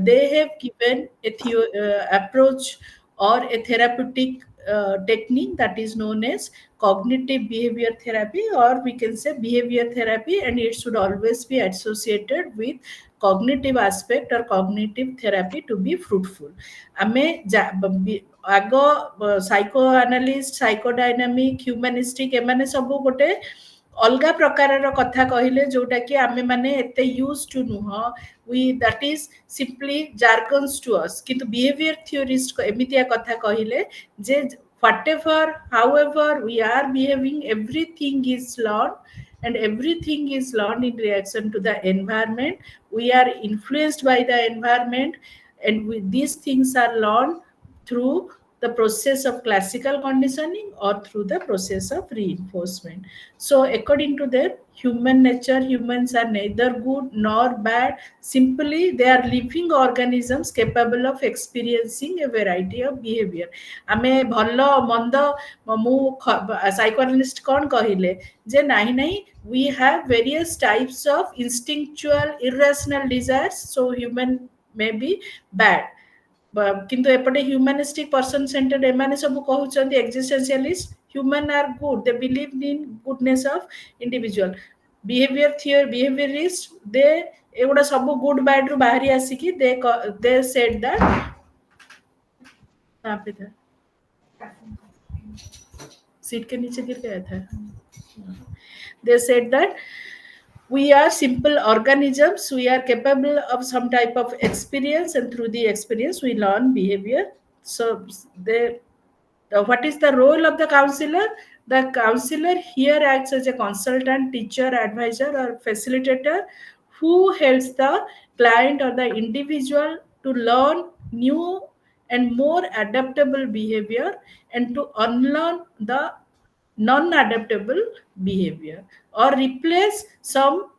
they have given a approach or a therapeutic technique that is known as cognitive behavior therapy, or we can say behavior therapy, and it should always be associated with cognitive aspect or cognitive therapy to be fruitful. ଆମେ ଆଗ psycho analyst, ସାଇକୋଡାଇନାମିକ, ହ୍ୟୁମାନିଷ୍ଟିକ ଏମାନେ ସବୁ ଗୋଟେ ଅଲଗା ପ୍ରକାରର କଥା କହିଲେ, ଯୋଉଟା କି ଆମେ ମାନେ ଏତେ ୟୁଜ୍ ଟୁ ନୁହଁ, that is simply jargons to us, କିନ୍ତୁ behavior theorist ଏମିତିଆ କଥା କହିଲେ ଯେ whatever, however we are behaving, everything is learned, and everything is learned in reaction to the environment. We are influenced by the environment, and these things are learned through the process of classical conditioning or through the process of reinforcement. So according to their human nature, humans are neither good nor bad. Simply they are living organisms capable of experiencing a variety of behavior. ଆମେ ଭଲ ମନ୍ଦ, ମୁଁ ସାଇକୋଆନାଲିଷ୍ଟ କ'ଣ କହିଲେ ଯେ ନାହିଁ ନାହିଁ, we have various types of instinctual irrational desires, so human may be bad. କିନ୍ତୁ ଏପଟେ ହ୍ୟୁମାନିଷ୍ଟିକ ପର୍ସନ ସେଣ୍ଟର୍ଡ ଏମାନେ ସବୁ କହୁଛନ୍ତି, existentialist, human are good, they believe in goodness of individual. Behaviourist, they ଏଗୁଡ଼ା ସବୁ ଗୁଡ୍ ବ୍ୟାଡ୍ ରୁ ବାହାରି ଆସିକି ଦେ ସେଡ୍ ଦ୍ୟାଟ୍ सीट के नीचे गिर गया था। They said that we are simple organisms, we are capable of some type of experience, and through the experience we learn behavior. So they, what is the role of the counselor? The counselor here acts as a consultant, teacher, advisor, or facilitator who helps the client or the individual to learn new and more adaptable behavior, and to unlearn the non-adaptable behavior, or replace some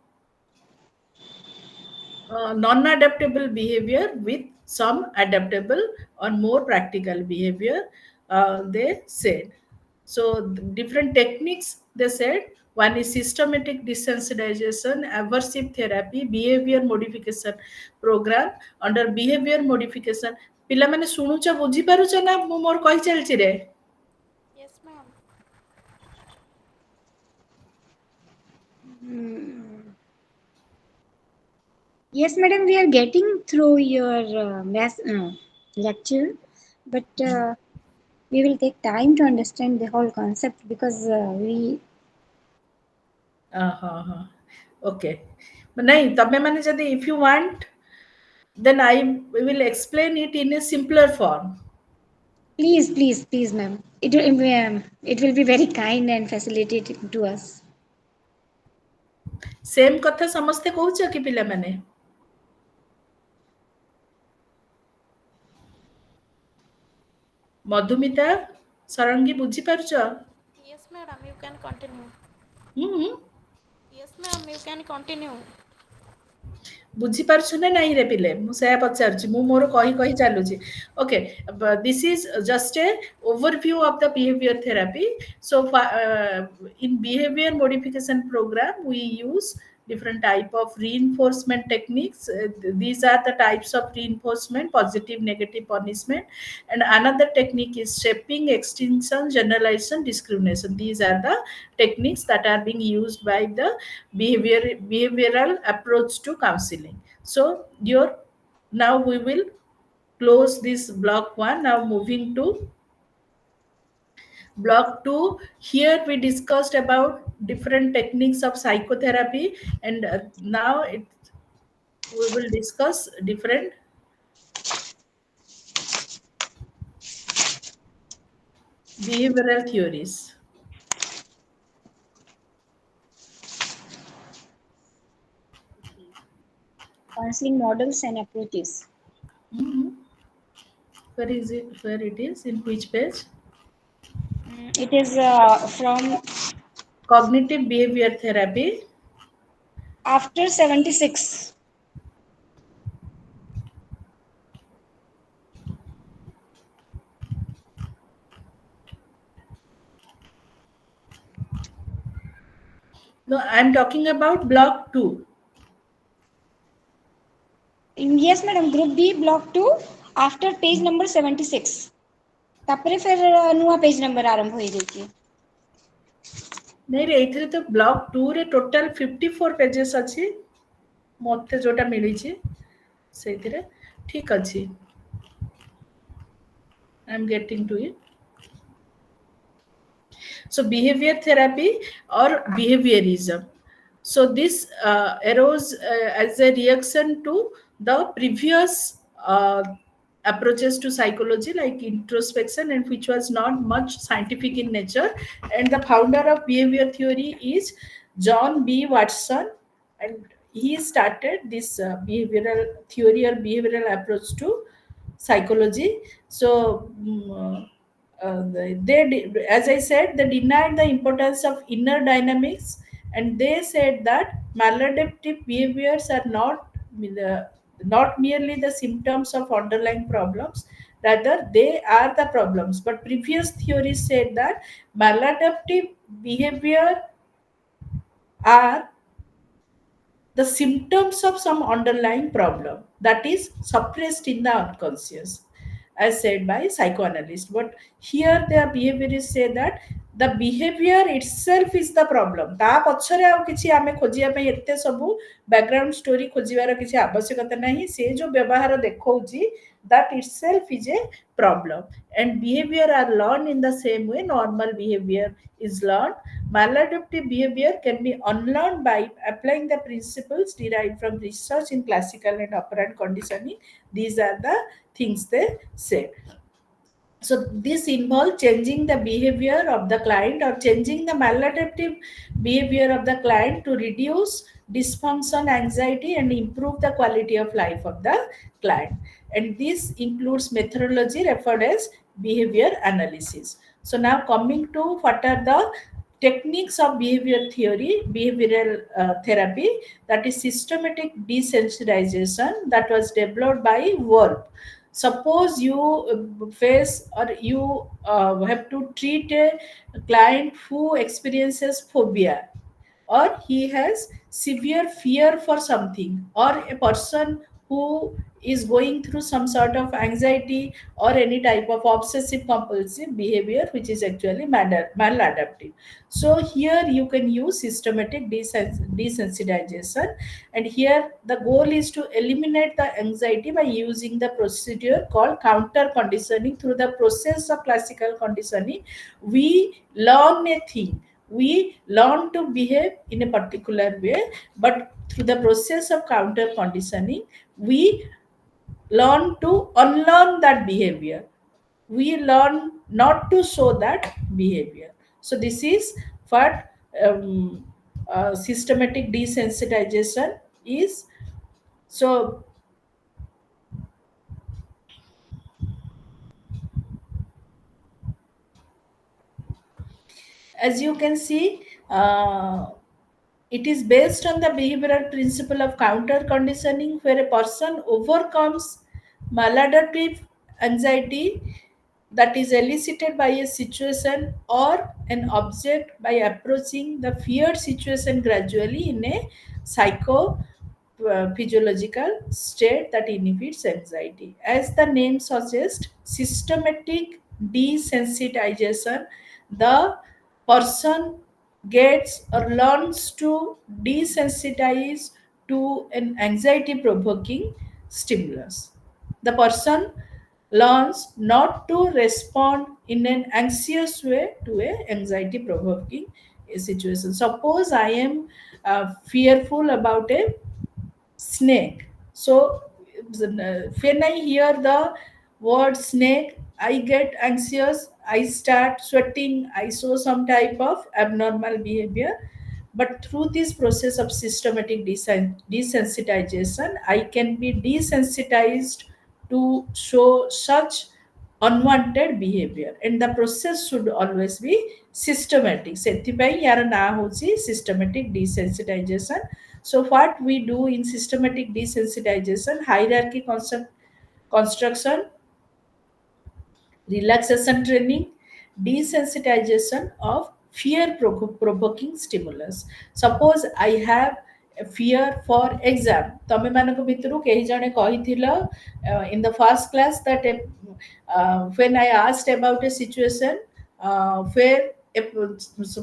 non-adaptable behavior with some adaptable or more practical behavior, they said. So different techniques they said. One is systematic desensitization, aversive therapy, behavior modification program. Under behavior modification, ପିଲାମାନେ ଶୁଣୁଛ, ବୁଝିପାରୁଛ ନା ମୁଁ ମୋର କହି ଚାଲିଛି ରେ? Yes, ma'am. Yes, madam, we are getting through your lecture, but we will take time to understand the whole concept, because we Okay. ନାଇଁ, ତମେ ମାନେ ଯଦି if you want, then I will explain it in a simpler form. please, ma'am. It will be very kind and facilitating to us. Same କଥା ସମସ୍ତେ କହୁଛ କି ପିଲାମାନେ? ମଧୁମିତା, ସରଙ୍ଗୀ, ବୁଝିପାରୁଛ? Yes, madam. You can continue. ହୁଁ, Yes, ma'am. You can continue. ବୁଝିପାରୁଛ ନା ନାଇଁ ରେ ପିଲେ? ମୁଁ ସେୟା ପଚାରୁଛି, ମୁଁ ମୋର କହି କହି ଚାଲୁଛି। Okay, this is just a overview of the behavior therapy. So in behavior modification program we use different type of reinforcement techniques. These are the types of reinforcement: positive, negative, punishment. And another technique is shaping, extinction, generalization, discrimination. These are the techniques that are being used by the behavioral approach to counseling. So now we will close this block 1. Now moving to block 2. Here we discussed about different techniques of psychotherapy, and now we will discuss different behavioral theories. Counseling models and approaches. Mhm. Where is it? Where it is? In which page? It is from Cognitive behavior therapy. after 76. No, I'm talking about block 2. yes madam, group B block 2 after page number 76 तापरे फिर नुआ page number आरंभ होई जाइए. नहीं रे एथिरे तो ब्लॉक 2 रे टोटल 54 पेजेस अछि मते जोटा मिली छी सेथिरे ठीक अछि I am getting to it. So behavior therapy or behaviorism. So this arose as a reaction to the previous approaches to psychology like introspection, and which was not much scientific in nature. And the founder of behavior theory is John B. Watson, and he started this behavioral theory or behavioral approach to psychology. So as I said, they denied the importance of inner dynamics, and they said that maladaptive behaviors are not merely the symptoms of underlying problems, rather they are the problems. But previous theories said that maladaptive behavior are the symptoms of some underlying problem that is suppressed in the unconscious, as said by psychoanalysts. But here the behaviorists say that the behavior itself is the problem. ତା ପଛରେ ଆଉ କିଛି ଆମେ ଖୋଜିବା ପାଇଁ ଏତେ ସବୁ background story ଖୋଜିବାର କିଛି ଆବଶ୍ୟକତା ନାହିଁ. ସେ ଯୋଉ ବ୍ୟବହାର ଦେଖଉଛି that itself is a problem, and behavior are learned in the same way normal behavior is learned. Maladaptive behavior can be unlearned by applying the principles derived from research in classical and operant conditioning. These are the things they said. So this involves changing the behavior of the client or changing the maladaptive behavior of the client to reduce dysfunction, anxiety, and improve the quality of life of the client. And this includes methodology referred as behavior analysis. So now coming to what are the techniques of behavior theory, behavioral therapy, that is systematic desensitization, that was developed by Wolf. Suppose you face or you have to treat a client who experiences phobia, or he has severe fear for something, or a person who is going through some sort of anxiety or any type of obsessive compulsive behavior which is actually maladaptive. So here you can use systematic desensitization, and here the goal is to eliminate the anxiety by using the procedure called counter conditioning. Through the process of classical conditioning, we learn a thing, we learn to behave in a particular way, but through the process of counter conditioning we learn to unlearn that behavior, we learn not to show that behavior. So this is what systematic desensitization is. So as you can see, it is based on the behavioral principle of counter conditioning, where a person overcomes maladaptive anxiety that is elicited by a situation or an object by approaching the feared situation gradually in a psycho physiological state that inhibits anxiety. As the name suggests, systematic desensitization, the person gets or learns to desensitize to an anxiety provoking stimulus. The person learns not to respond in an anxious way to a anxiety provoking situation. Suppose I am fearful about a snake. So when I hear the word snake, I get anxious, I start sweating, I show some type of abnormal behavior. But through this process of systematic desensitization, I can be desensitized to show such unwanted behavior. And the process should always be systematic. ସେଥିପାଇଁ ୟାର ନାଁ ହେଉଛି systematic desensitization. So what we do in systematic desensitization: hierarchy concept construction, relaxation training, desensitization of fear provoking stimulus. Suppose I have fear for exam. तमे मानक भितरु केही जणे कहिथिल in the first class that when I asked about a situation where if,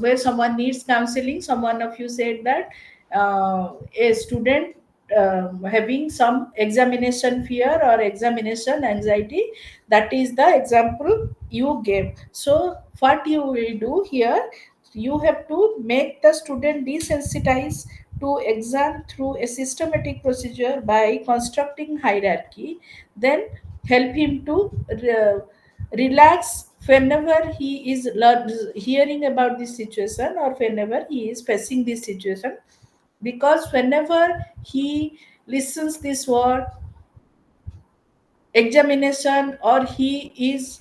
where someone needs counseling, someone of you said that a student having some examination fear or examination anxiety, that is the example you gave. So what you will do here, you have to make the student desensitize to exam through a systematic procedure by constructing hierarchy, then help him to relax whenever he is hearing about this situation or whenever he is facing this situation, because whenever he listens this word examination or he is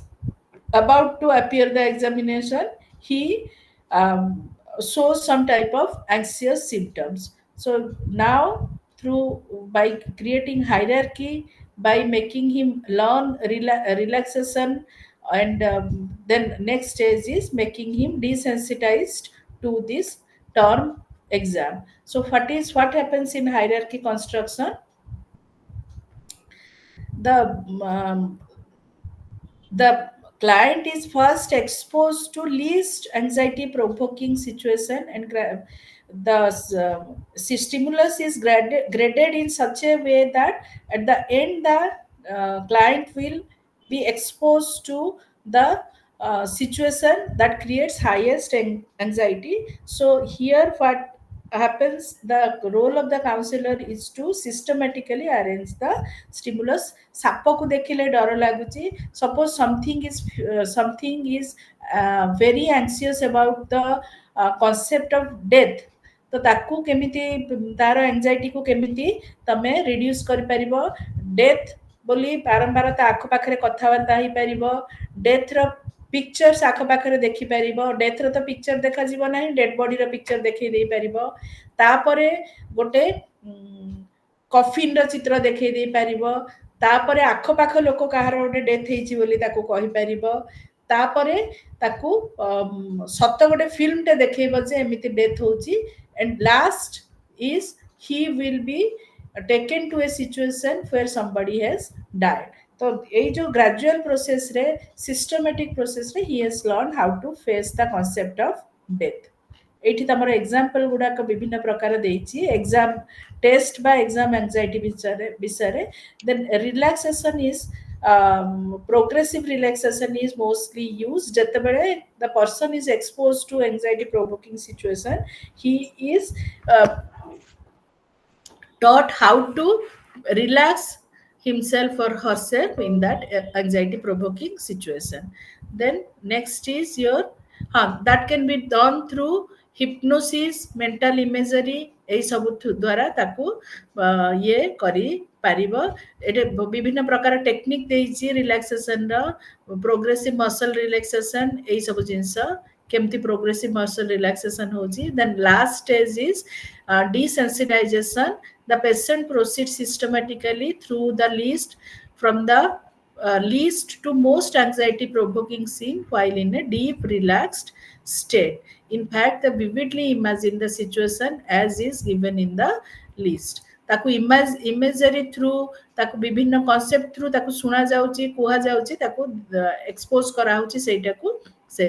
about to appear the examination, he shows some type of anxious symptoms. So now, through by creating hierarchy, by making him learn relaxation, and then next stage is making him desensitized to this term exam. So what happens in hierarchy construction? The um, the client is first exposed to least anxiety provoking situation, and the stimulus is graded in such a way that at the end the client will be exposed to the situation that creates highest anxiety. So here what happens, the role of the counselor is to systematically arrange the stimulus. ସାପକୁ ଦେଖିଲେ ଡର ଲାଗୁଛି, suppose something is very anxious about the concept of death, ତ ତାକୁ କେମିତି ତାର anxiety କୁ କେମିତି ତମେ reduce କରିପାରିବ, death ବୋଲି ବାରମ୍ବାର ତା ଆଖପାଖରେ କଥାବାର୍ତ୍ତା ହେଇପାରିବ, death ର ପିକ୍ଚର୍ସ ଆଖପାଖରେ ଦେଖିପାରିବ, ଡେଥର ତ ପିକ୍ଚର ଦେଖାଯିବ ନାହିଁ, ଡେଡ୍ ବଡିର ପିକ୍ଚର ଦେଖେଇ ଦେଇପାରିବ, ତାପରେ ଗୋଟେ କଫିନର ଚିତ୍ର ଦେଖେଇ ଦେଇପାରିବ, ତାପରେ ଆଖପାଖ ଲୋକ କାହାର ଗୋଟେ ଡେଥ୍ ହେଇଛି ବୋଲି ତାକୁ କହିପାରିବ, ତାପରେ ତାକୁ ସତ ଗୋଟେ ଫିଲ୍ମଟେ ଦେଖେଇବ ଯେ ଏମିତି ଡେଥ୍ ହଉଛି, and last is he will be taken to a situation where somebody has died. तो ଏଇ ଯୋଉ ଗ୍ରାଜୁଆଲ ପ୍ରୋସେସରେ, ସିଷ୍ଟମେଟିକ ପ୍ରୋସେସରେ he has learned how to face the concept of death. ଏଇଠି ତମର ଏକ୍ସାମ୍ପଲ ଗୁଡାକ ବିଭିନ୍ନ ପ୍ରକାର ଦେଇଛି ଏକ୍ସାମ ଟେଷ୍ଟ ବା ଏକ୍ସାମ ଆଂଜାଇଟି ବିଷୟରେ then relaxation is progressive relaxation is mostly used ଯେତେବେଳେ the person is exposed to anxiety provoking situation, he is uh, taught how to relax himself or herself in that anxiety provoking situation. Then next is your that can be done through hypnosis, mental imagery, এই ସବୁ ଦ୍ୱାରା ତାକୁ ଇଏ କରିପାରିବ। ଏଠି ବିଭିନ୍ନ ପ୍ରକାର technique ଦେଇଛି ରିଲାକ୍ସେସନର, ପ୍ରୋଗ୍ରେସିଭ ମସଲ ରିଲାକ୍ସେସନ, ଏଇ ସବୁ ଜିନିଷ କେମିତି ପ୍ରୋଗ୍ରେସିଭ ମସଲ ରିଲାକ୍ସେସନ ହଉଛି। Then last stage is desensitization. The patient proceeds systematically through the list from the least to most anxiety provoking scene while in a deep relaxed state. In fact, the vividly imagine the situation as is given in the list. ତାକୁ ଇମେଜରୀ through, ତାକୁ ବିଭିନ୍ନ concept through ତାକୁ ଶୁଣା ଯାଉଛି, କୁହାଯାଉଛି, ତାକୁ expose କରାହଉଛି ସେଇଟାକୁ, ସେ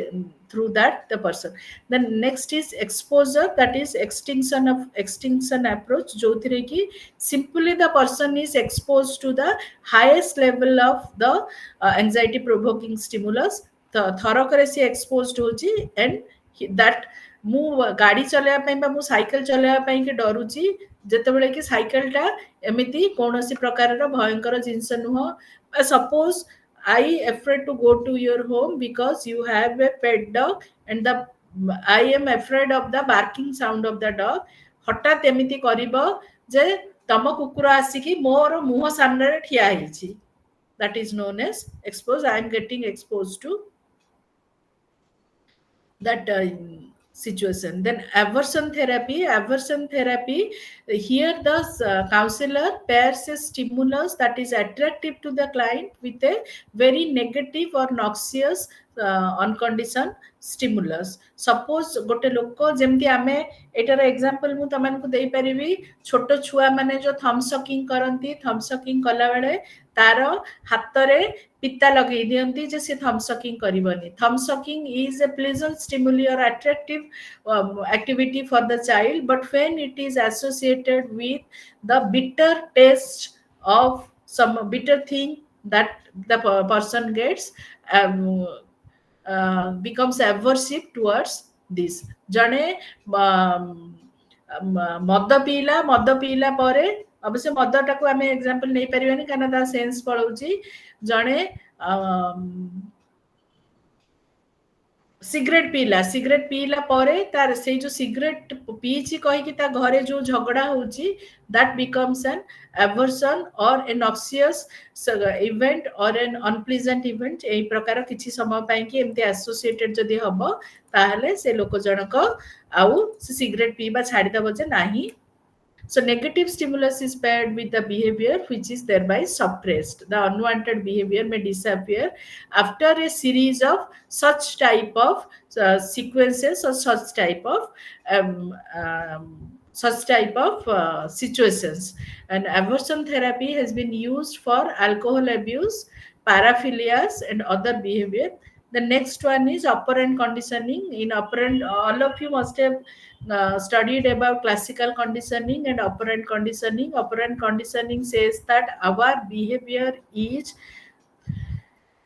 through that the person. Then next is exposure, that is extinction approach, ଯୋଉଥିରେ କି simply the person is exposed to the highest level of the anxiety provoking stimulus. ଥରକରେ ସେ exposed ହଉଛି, and that ମୁଁ ଗାଡି ଚଲେଇବା ପାଇଁ ବା ମୁଁ ସାଇକେଲ ଚଲେଇବା ପାଇଁ କି ଡରୁଛି, ଯେତେବେଳେ କି ସାଇକେଲଟା ଏମିତି କୌଣସି ପ୍ରକାରର ଭୟଙ୍କର ଜିନିଷ ନୁହଁ। Suppose I afraid to go to your home because you have a pet dog and the I am afraid of the barking sound of the dog. ହଠାତ୍ ଏମିତି କରିବ ଯେ ତମ କୁକୁର ଆସିକି ମୋର ମୁହଁ ସାମ୍ନାରେ ଠିଆ ହେଇଛି, that is known as expose. I am getting exposed to that situation. Then aversion therapy, here the counselor pairs a stimulus that is attractive to the client with a very negative or noxious unconditioned stimulus. Suppose gote लोक जेमती आमे एटार example मु तमनको देई परिबी, छोट छुआ माने जो थम सकिंग करंती, थम सकिंग कला बेले तार हातरे पिता लगे दियंती जे से थम सकिंग करिवनी. थम sucking is a pleasant stimuli or attractive activity for the child, but when it is associated with the bitter taste of some bitter thing that the person gets, um, becomes aversive towards this. ଜଣେ ମଦ ପିଇଲା ପରେ, ଅବଶ୍ୟ ମଦଟାକୁ ଆମେ example ନେଇପାରିବାନି କାରଣ ତା sense ପଳଉଛି. ଜଣେ सिगरेट पीला परे तार से जो सिगरेट पीची कहीकि ता घरे जो झगड़ा होची, that becomes an aversion or a noxious event or an unpleasant event. एई प्रकार किछि समय पई कि एमते एसोसिएटेड जदी हबो ताहले से लोक जनक आउ से सिगरेट पीबा छाडी दबो जे नाही. So negative stimulus is paired with the behavior which is thereby suppressed. The unwanted behavior may disappear after a series of such type of sequences or um, such type of situations. And aversion therapy has been used for alcohol abuse, paraphilias, and other behavior. The next one is operant conditioning. In operant, all of you must have studied about classical conditioning and operant conditioning. Operant conditioning says that our behavior is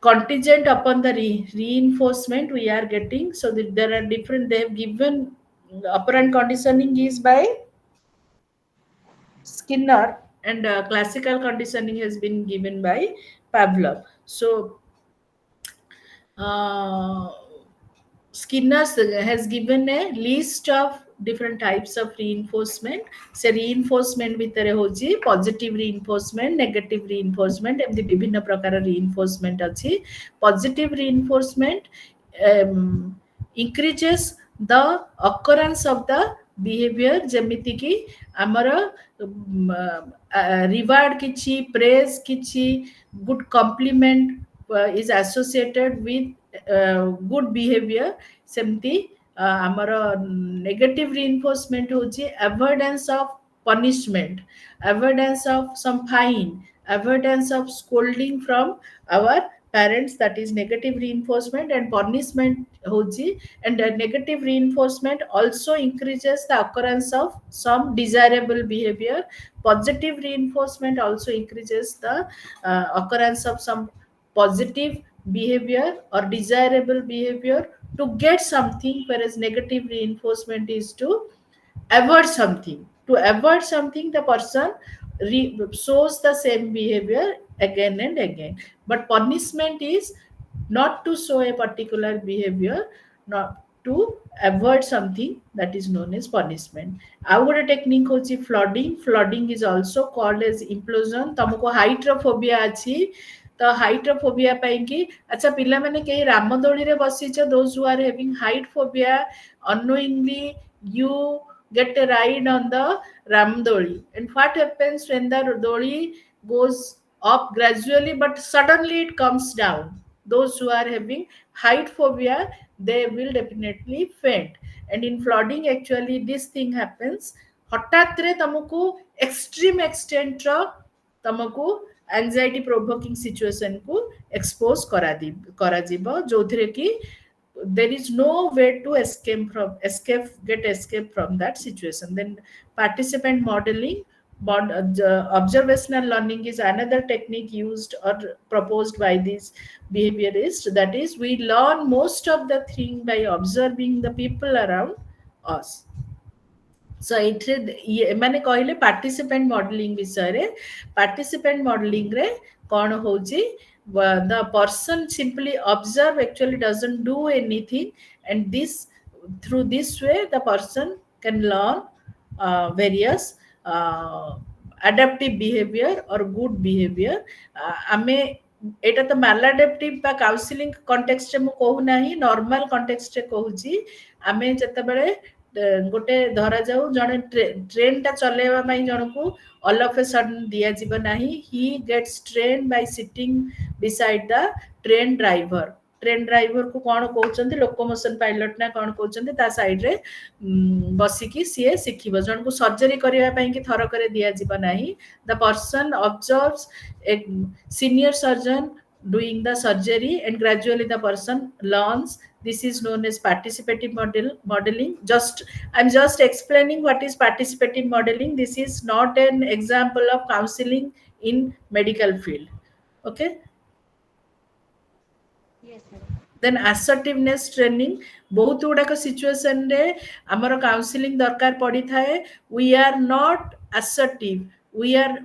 contingent upon the reinforcement we are getting. So that there are different, they have given operant conditioning is by Skinner, and classical conditioning has been given by Pavlov. So uh, Skinner has given a list of different types of reinforcement. से reinforcement भितर होची positive reinforcement, negative reinforcement, एमती विभिन्न प्रकार reinforcement अछि. Positive reinforcement increases the occurrence of the behavior, जेमिति कि हमर reward किछि, praise किछि, good compliment is associated with good behavior. सेमती आमर नेगेटिव रिइंफोर्समेंट होची avoidance of punishment, avoidance of some fine, avoidance of scolding from our parents. That is negative reinforcement. And punishment hoji, and negative reinforcement also increases the occurrence of some desirable behavior. Positive reinforcement also increases the occurrence of some positive behavior or desirable behavior to get something, whereas negative reinforcement is to avoid something. To avoid something, the person shows the same behavior again and again. But punishment is not to show a particular behavior, not to avoid something, that is known as punishment. Our technique hochi flooding. Flooding is also called as implosion. तमको hydrophobia अछि, तो hydrophobia ପାଇଁ कि अच्छा पिला माने केही रामदोली रे बसिछ, those who are having height phobia, unknowingly you get a ride on the ramdoli, and what happens when the doli goes up gradually but suddenly it comes down? Those who are having height phobia, they will definitely faint. And in flooding actually this thing happens, हठात रे तमको extreme extent ର तमको anxiety provoking situation को expose करा जिवो, जोथिरे कि there is no way to escape from that situation. Then participant modeling, observational learning is another technique used or proposed by these behaviorists. That is, we learn most of the thing by observing the people around us. So एमाने कहले participant modelling विषय रे. Participant modelling रे कौन होची, the person simply observe, actually doesn't do anything, and this through this way the person can learn various adaptive behavior or good behavior. आमे एटा तो मालाडेप्टिव बा काउंसलिंग कॉन्टेक्स्ट रे मु कहू नाही, नॉर्मल कॉन्टेक्स्ट रे कहूची. ଆମେ ଯେତେବେଳେ ଗୋଟେ ଧରାଯାଉ ଜଣେ ଟ୍ରେନଟା ଚଲେଇବା ପାଇଁ ଜଣକୁ ଅଲ୍ ଅଫ୍ ଏ ସଡନ୍ ଦିଆଯିବ ନାହିଁ, he gets train by sitting beside the train driver. Train ଡ୍ରାଇଭରକୁ କ'ଣ କହୁଛନ୍ତି, ଲୋକୋମୋସନ୍ ପାଇଲଟ ନା କ'ଣ କହୁଛନ୍ତି, ତା ସାଇଡ୍ରେ ବସିକି ସିଏ ଶିଖିବ। ଜଣକୁ ସର୍ଜରୀ କରିବା ପାଇଁକି ଥରକରେ ଦିଆଯିବ ନାହିଁ। The person observes a senior surgeon doing the surgery and gradually the person learns. This is known as participative modeling. I'm just explaining what is participative modeling. This is not an example of counseling in medical field. Okay. Yes, sir. Then assertiveness training, ବହୁତ ଗୁଡାକ ସିଚୁଏସନରେ ଆମର counselling ଦରକାର ପଡିଥାଏ। we are not assertive, we are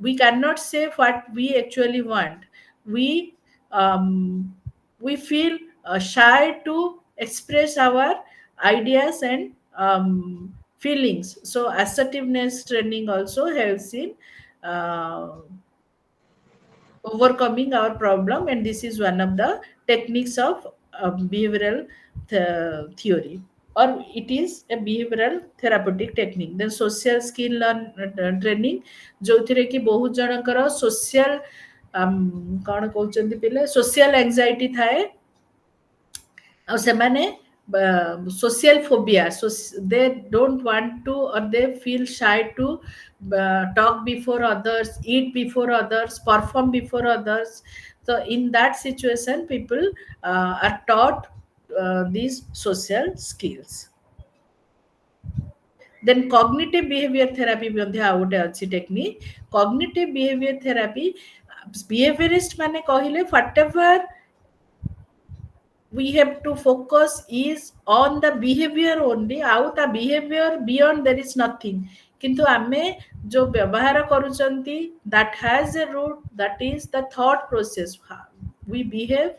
we cannot say what we actually want. we um, we feel shy to express our ideas and feelings. So assertiveness training also helps in uh, overcoming our problem, and this is one of the techniques of behavioral theory, or it is a behavioral therapeutic technique. Then social skill training, ଯୋଉଥିରେ କି ବହୁତ ଜଣଙ୍କର social କ'ଣ କହୁଛନ୍ତି ପିଲେ, social anxiety ଥାଏ, ଆଉ ସେମାନେ social phobia, so they don't want to, or they feel shy to talk before others, eat before others, perform before others. So in that situation people are taught these social skills. Then cognitive behavior therapy ମଧ୍ୟ ଆଉ ଗୋଟେ ଅଛି technique. cognitive behavior therapy, behaviorist ମାନେ କହିଲେ whatever we have to focus is on the behavior only, out the behavior beyond there is nothing. किंतु आमे जो व्यवहार करूचंती, that has a root, that is the thought process. We behave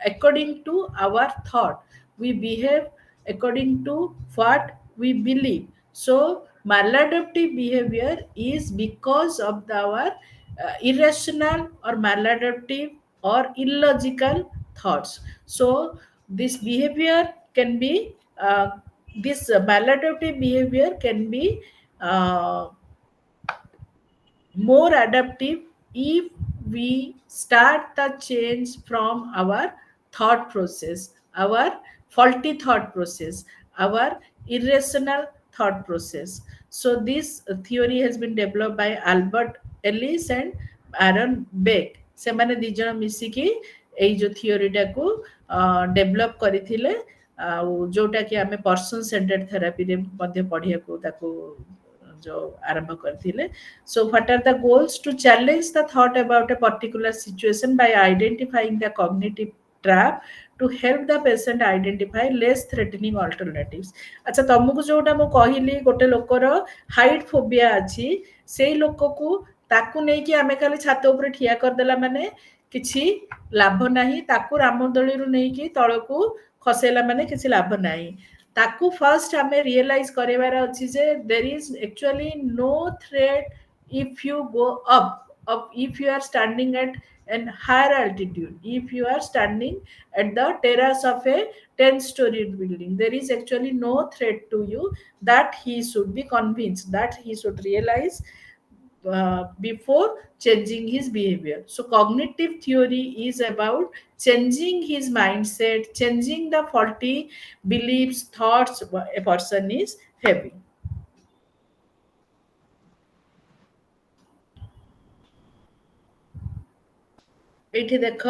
according to our thought, we behave according to what we believe. So maladaptive behavior is because of our irrational or maladaptive or illogical thoughts. So this behavior can be this maladaptive behavior can be uh, more adaptive if we start the change from our thought process, our faulty thought process, our irrational thought process. So this theory has been developed by Albert Ellis and Aaron Beck. ସେମାନେ ଦି ଜଣ ମିଶିକି ଏଇ ଯୋଉ ଥିଓରିଟାକୁ develop କରିଥିଲେ, ଆଉ ଯୋଉଟା କି ଆମେ ପର୍ସନ ସେଣ୍ଟର୍ଡ ଥେରାପିରେ ମଧ୍ୟ ପଢିବାକୁ ତାକୁ ଯୋଉ ଆରମ୍ଭ କରିଥିଲେ. So what are the goals? To challenge the thought about a particular situation by identifying the cognitive trap, to help the patient identify less threatening alternatives. ଆଚ୍ଛା, ତମକୁ ଯୋଉଟା ମୁଁ କହିଲି ଗୋଟେ ଲୋକର ହାଇଟ୍ ଫୋବିଆ ଅଛି, ସେଇ ଲୋକକୁ ତାକୁ ନେଇକି ଆମେ ଖାଲି ଛାତ ଉପରେ ଠିଆ କରିଦେଲା ମାନେ କିଛି ଲାଭ ନାହିଁ, ତାକୁ ରାମଦୋଳିରୁ ନେଇକି ତଳକୁ ଖସେଇଲା ମାନେ କିଛି ଲାଭ ନାହିଁ। ତାକୁ ଫାର୍ଷ୍ଟ ଆମେ ରିଏଲାଇଜ କରିବାର ଅଛି ଯେ there is actually no threat if you go up, if you are standing at an higher altitude, if you are standing at the terrace of a 10-story building, there is actually no threat to you. That he should be convinced, that he should realize before changing his behavior. So cognitive theory is about changing his mindset, changing the faulty beliefs, thoughts a person is having. ଏଇଠି ଦେଖ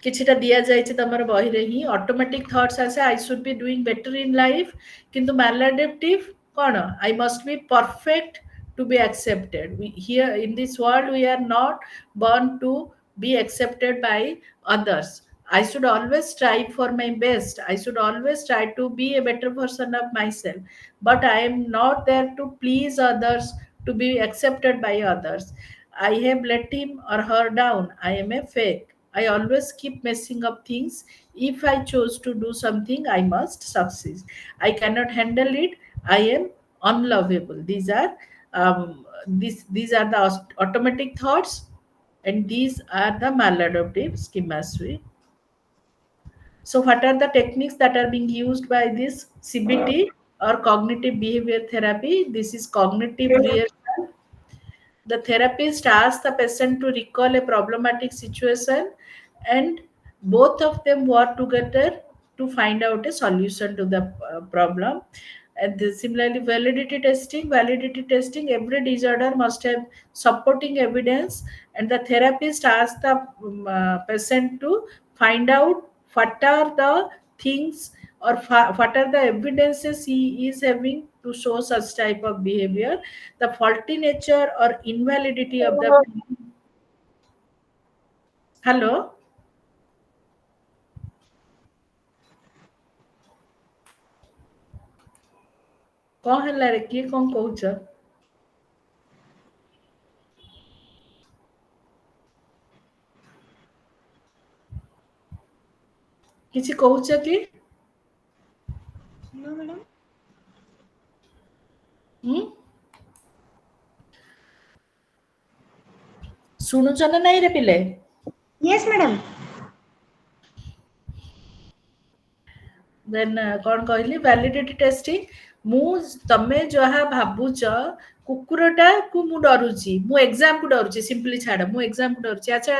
କିଛିଟା ଦିଆଯାଇଛି ତମର ବହିରେ ହିଁ। Automatic thoughts ଆସେ I should be doing better in life, କିନ୍ତୁ ମାଲାଡାପ୍ଟିଭ୍ କ'ଣ, I must B perfect to be accepted. We here in this world we are not born to be accepted by others. I should always strive for my best, I should always try to be a better version of myself, but I am not there to please others, to be accepted by others. I have let him or her down, I am a fake, I always keep messing up things, if I chose to do something I must succeed, I cannot handle it, I am unlovable. These are the automatic thoughts, and these are the maladaptive schemas. So what are the techniques that are being used by this CBT or cognitive behavior therapy? This is cognitive rehearsal. The therapist asks the patient to recall a problematic situation, and both of them work together to find out a solution to the problem. And similarly, validity testing, every disorder must have supporting evidence, and the therapist asks the patient to find out what are the things or what are the evidences he is having to show such type of behavior. The faulty nature or invalidity of the hello, କଣ ହେଲା ରେ, କିଏ କଣ କହୁଛ? କିଛି କହୁଛ କି? No, madam. ହୁଁ, ଶୁଣୁଛ ନା ନାଇଁ ରେ ପିଲେ? Yes, madam. ଦେନ୍ କଣ କହିଲି, ଭ୍ୟାଲିଡିଟି ଟେଷ୍ଟିଂ। ମୁଁ ତମେ ଯାହା ଭାବୁଛ କୁକୁରଟା କୁ ମୁଁ ଡରୁଛି, ମୁଁ ଏକ୍ସାମ କୁ ଡରୁଛି, ସିମ୍ପଲି ଛାଡ, ମୁଁ ଏକ୍ସାମ କୁ ଡରୁଛି। ଆଚ୍ଛା,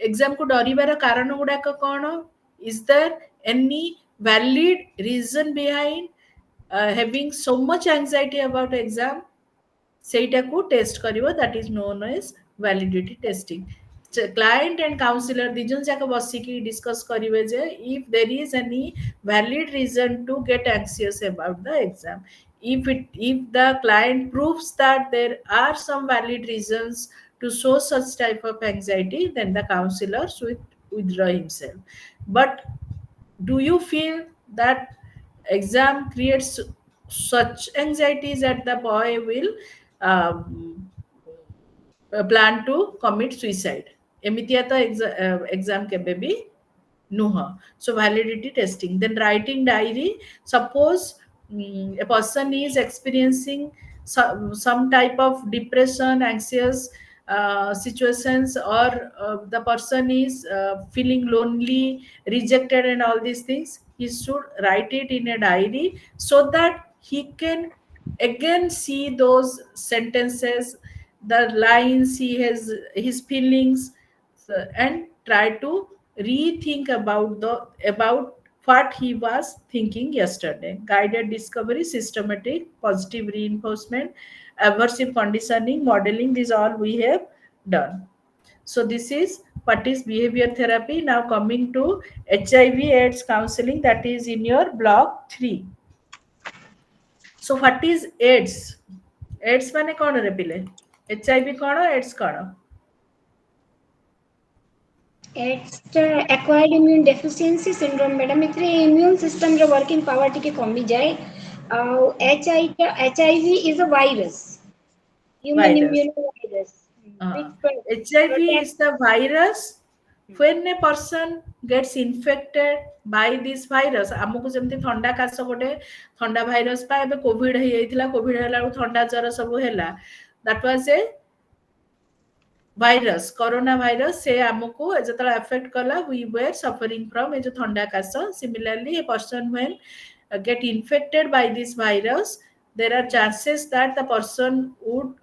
ଏକ୍ସାମ କୁ ଡରିବାର କାରଣ ଗୁଡାକ କଣ? Is there any valid reason behind having so much anxiety about exam? ସେଇଟାକୁ ଟେଷ୍ଟ କରିବ, that is known as validity testing. Client and counselor ଦି ଜଣ ଯାକ ବସିକି discuss କରିବେ ଯେ if there is any valid reason to get anxious about the exam. If the client proves that there are some valid reasons to show such type of anxiety, then the counselor should withdraw himself. But do you feel that exam creates such anxieties that the boy will um, plan to commit suicide? ଏମିତିଆ ତ exam କେବେ ବି ନୁହଁ. So validity testing. Then writing diary. Suppose a person is experiencing some type of depression, anxious situations, or the person is feeling lonely, rejected, and all these things. He should write it in a diary so that he can again see those sentences, the lines he has, his feelings, and try to rethink about what he was thinking yesterday. Guided discovery, systematic, positive reinforcement, aversive conditioning, modeling, these all we have done. So this is what is behavior therapy. Now coming to HIV/AIDS counseling, that is in your block 3. So what is AIDS? AIDS ମାନେ କଣ ରେ ପିଲେ? HIV କଣ, AIDS କଣ? It's acquired immune deficiency syndrome, madam. इतने immune system ର working power ଟିକେ कमी जाए. HIV is a virus, human Virus. immunovirus, which HIV protects. is the virus. When a person gets infected by this virus, ଆମକୁ ଯେମିତି ଥଣ୍ଡା କାଶ ଗୋଟେ ଥଣ୍ଡା ଭାଇରସ ପାଇଁ ଏବେ କୋଭିଡ ହେଇଯାଇଥିଲା, କୋଭିଡ ହେଲା ବେଳକୁ ଥଣ୍ଡା ଜ୍ୱର ସବୁ ହେଲା, that was a virus, corona virus. ସେ ଆମକୁ ଯେତେବେଳେ affect କଲା, we were suffering from ଏ ଯୋଉ ଥଣ୍ଡା କାଶ. Similarly, a person when get infected by this virus, there are chances that the person would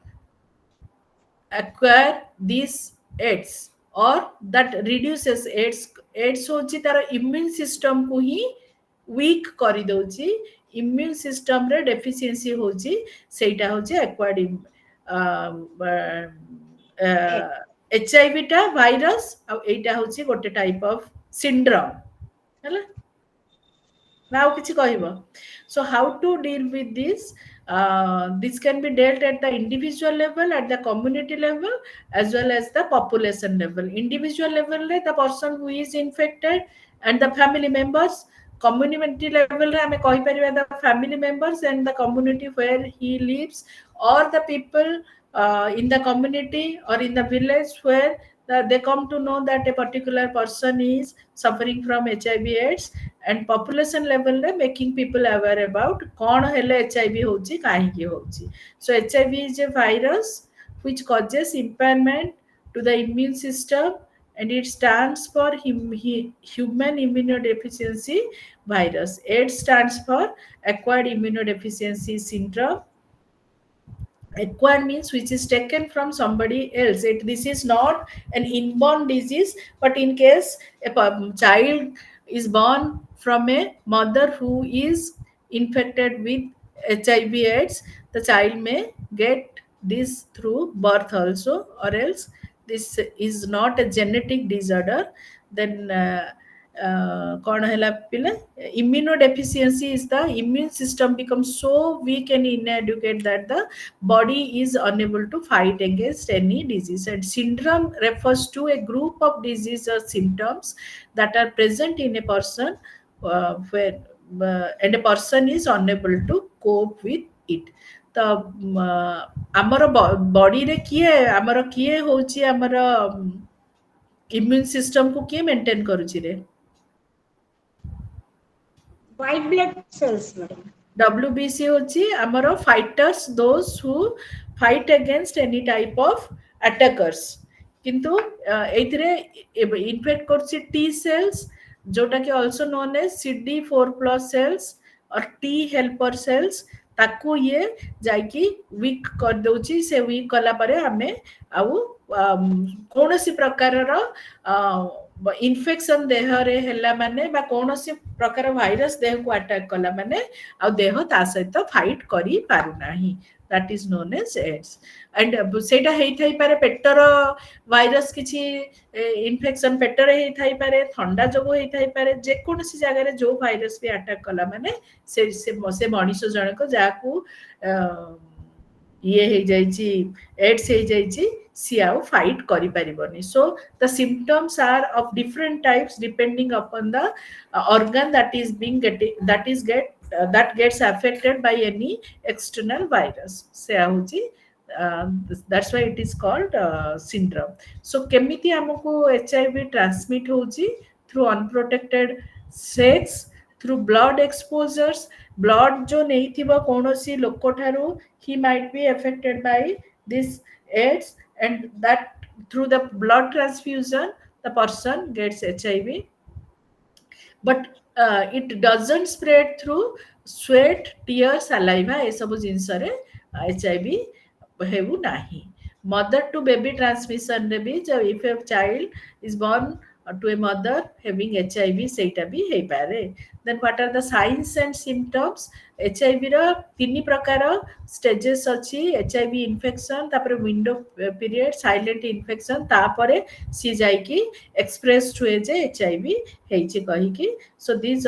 acquire these AIDS, or that reduces AIDS होची तार immune system को ही weak କରି दउची, immune system रे deficiency होची, ସେଇଟା होची acquired HIV ଟା virus, ଆଉ ଏଇଟା होची ଗୋଟେ type of syndrome ହେଲା ନା ଆଉ କିଛି କହିବ? So how to deal with this? This can be dealt at the individual level, at the community level, as well as the population level. Individual level, the person who is infected and the family members. Community level, ଆମେ କହିପାରିବା the family members and the community where he lives, or the people in the community or in the village where they come to know that a particular person is suffering from HIV/AIDS. And population level ରେ making people aware about କଣ ହେଲେ HIV ହଉଛି, କାହିଁକି ହଉଛି. So HIV is a virus which causes impairment to the immune system and it stands for human immunodeficiency virus. AIDS stands for acquired immunodeficiency syndrome. Acquired means which is taken from somebody else. This is not an inborn disease, but in case a child is born from a mother who is infected with HIV/AIDS, the child may get this through birth also, or else this is not a genetic disorder. Then କ'ଣ ହେଲା ପିଲା, immunodeficiency is the immune system becomes so weak and inadequate that the body is unable to fight against any disease. And syndrome refers to a group of disease or symptoms that are present in a person where and a person is unable to cope with it. ତ ଆମର ବଡିରେ କିଏ ହଉଛି ଆମର immune ସିଷ୍ଟମକୁ କିଏ maintain କରୁଛି ରେ? White blood cells, madam. WBC होची आमर fighters those who fight against any type of attackers, किंतु एथिरे इन्फेक्ट करछि टी सेल्स जोटा कि also known as CD4+ cells और टी हेल्पर सेल्स, ताकू ये जाइकी वीक कर दउची। से वीक कला परे हमें आउ कौनसी प्रकारर इन्फेक्शन देहरे हैला माने बा कौनसी प्रकार भाइरस देह को अटैक कला माने आ देह ता सहित फाइट करी पारु नाही, that is known as AIDS. And सेटा हेई थाई पारे पेटर भाइरस किछि इन्फेक्शन पेटर हेई थाई पारे, ठंडा जगो हेई थाई पारे, जे कोनसी जगह रे जो भाइरस भी अटैक कला माने से मनीष जनक जाकू ये हो जाइछि एड्स हो जाइछि, सी आउ फाइट करि परिबनी। So the symptoms are of different types depending upon the organ that is being getting that gets affected by any external virus। से होची that's why it is called syndrome। so केमिति हमको HIV transmit होची? through unprotected sex, through blood exposures। blood जो नहीं थिबा कोनोसी लोक ठारू he might be affected by this AIDS, and that through the blood transfusion the person gets HIV, but it doesn't spread through sweat, tears, saliva। ए सब जिनस रे HIV हेउ नाही। mother to baby transmission रे भी जब if a child is born to a mother having HIV सेटा भी हे पारे। then what are the signs and symptoms? HIV रो तीन प्रकार स्टेजेस अछि। HIV इन्फेक्शन, तापर विंडो पीरियड, साइलेंट इन्फेक्शन, तापर सी जाई की एक्सप्रेस हुए जे HIV हेछि कहि की। so these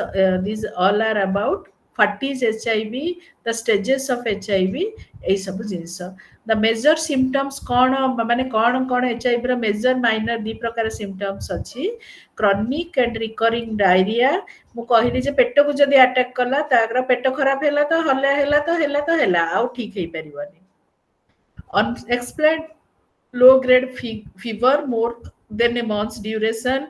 all are about what is HIV, the stages of HIV, এই सब जिंस। the major symptoms कोन माने कोन HIV रो मेजर माइनर दी प्रकार symptoms अछि। chronic and recurring diarrhea, मु कहली जे पेट को जदी अटैक कला तागर पेट खराब हैला तो हैला आउ ठीक हे परिबनी। unexplained low grade fever more than a month's duration,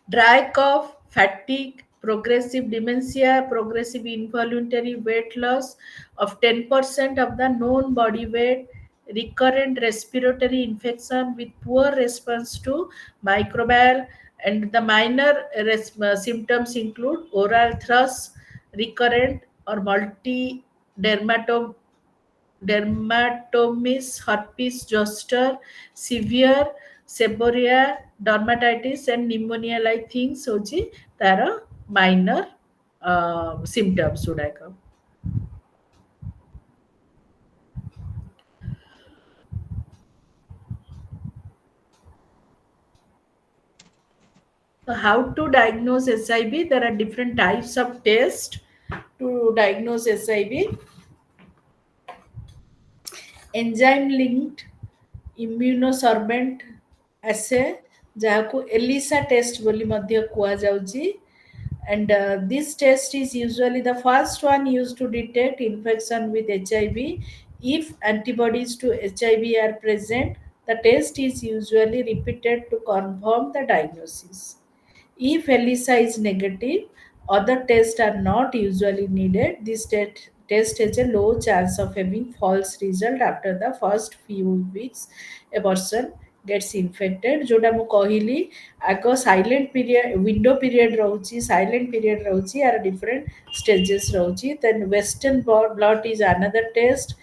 dry cough, fatigue, progressive dementia, progressive involuntary weight loss of 10% of the known body weight, recurrent respiratory infection with poor response to microbial, and the minor symptoms include oral thrush, recurrent or multi dermatomis, herpes zoster, severe seborrhea, dermatitis and pneumonia like things hochi tara minor symptoms gudaka। So how to diagnose SIV? There are different types of tests to diagnose SIV। enzyme linked immunosorbent assay, ଯାହାକୁ ELISA test ବୋଲି ମଧ୍ୟ କୁହାଯାଉଛି। and this test is usually the first one used to detect infection with HIV। if antibodies to HIV are present, the test is usually repeated to confirm the diagnosis। if ELISA is negative, other tests are not usually needed। This test has a low chance of having false result after the first few weeks a person gets infected. जोटा मु कहली आग silent period window period रहुची silent period रहुची are different stages रहुची then western blot is another test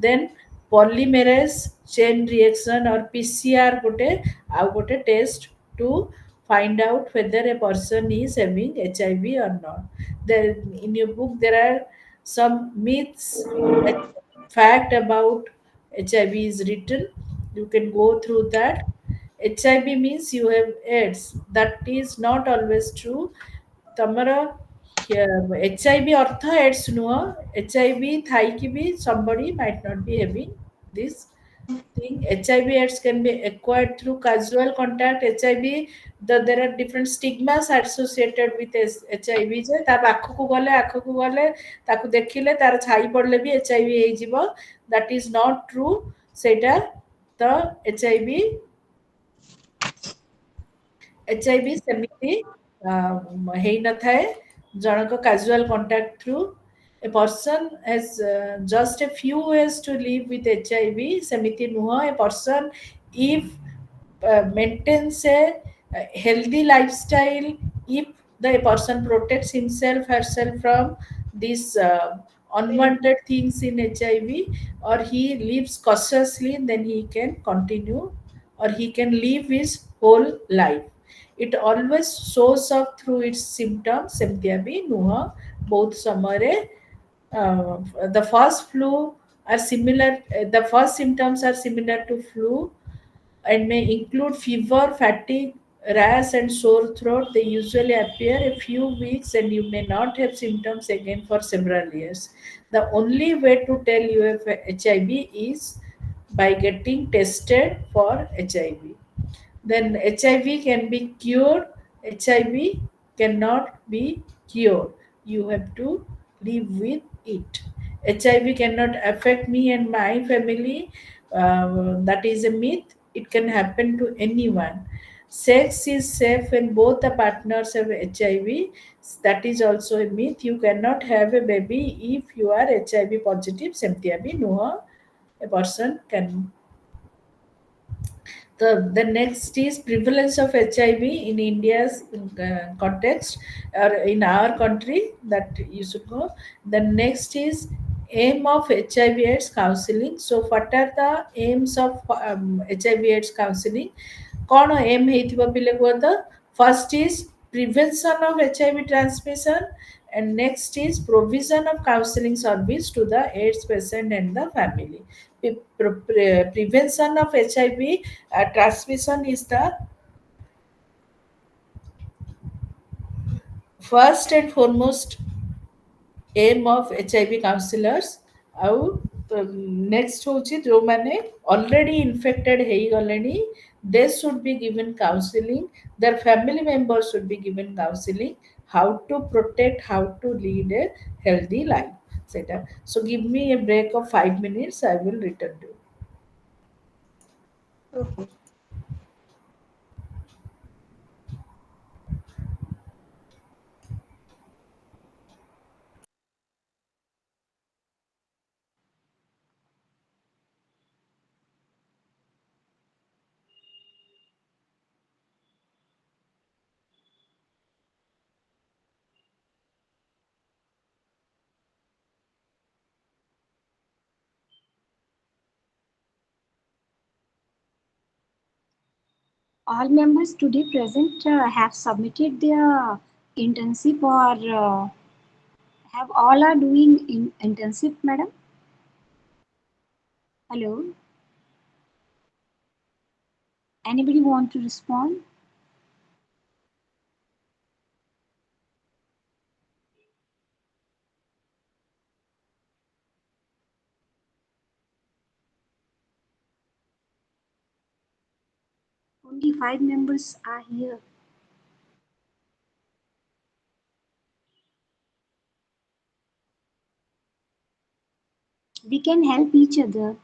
then polymerase chain reaction or PCR गोटे आउ गोटे test to find out whether a person is having HIV or not. There in your book there are some myths and fact about HIV is written. You can go through that. HIV means you have AIDS. That is not always true. ତମର H I V ଅର୍ଥ AIDS ନୁହଁ H I V ଥାଇକି ବି somebody might not be having this thing. HIV AIDS can be acquired through casual contact. HIV there are different stigmas associated with HIV ଯେ ତା ପାଖକୁ ଗଲେ ତାକୁ ଦେଖିଲେ ତାର ଛାଇ ପଡ଼ିଲେ ବି HIV ହେଇଯିବ. That is not true. ସେଇଟା ତ HIV HIV ସେମିତି ହେଇନଥାଏ ଜଣକ casual contact through a person has just a few ways to live with HIV ସେମିତି ନୁହଁ a person if maintains a healthy lifestyle if the person protects himself herself from these unwanted things in HIV or he lives cautiously then he can continue or he can live his whole life. It always shows up through its symptoms ସେମିତିଆ ବି ନୁହଁ ବହୁତ ସମୟରେ the first flu are similar the first symptoms are similar to flu and may include fever, fatigue, rash, and sore throat. They usually appear a few weeks and you may not have symptoms again for several years. The only way to tell you have HIV is by getting tested for HIV. Then HIV can be cured, HIV cannot be cured. You have to live with it. HIV cannot affect me and my family. That is a myth. It can happen to anyone. Sex is safe when both the partners have HIV. That is also a myth. You cannot have a baby if you are HIV positive. सेमतिया भी नुह. A person can the next is prevalence of HIV in India's context or in our country that you should know. The next is aim of HIV/AIDS counseling. So, what are the aims of HIV/AIDS counseling? କ'ଣ M ହେଇଥିବ ପିଲେ କୁହ ତ first is prevention of HIV transmission and next is provision of counseling service to the AIDS patient and the family. Prevention of HIV transmission is the first and foremost aim of HIV counselors. ଆଉ next ହେଉଛି ଯେଉଁମାନେ already infected ହେଇଗଲେଣି they should be given counseling, their family members should be given counseling how to protect, how to lead a healthy life সেটা. So give me a break of 5 minutes, I will return to you. Okay. All members today present have submitted their internship or have all are doing internship, madam? Hello, anybody want to respond? Only 5 members are here. We can help each other.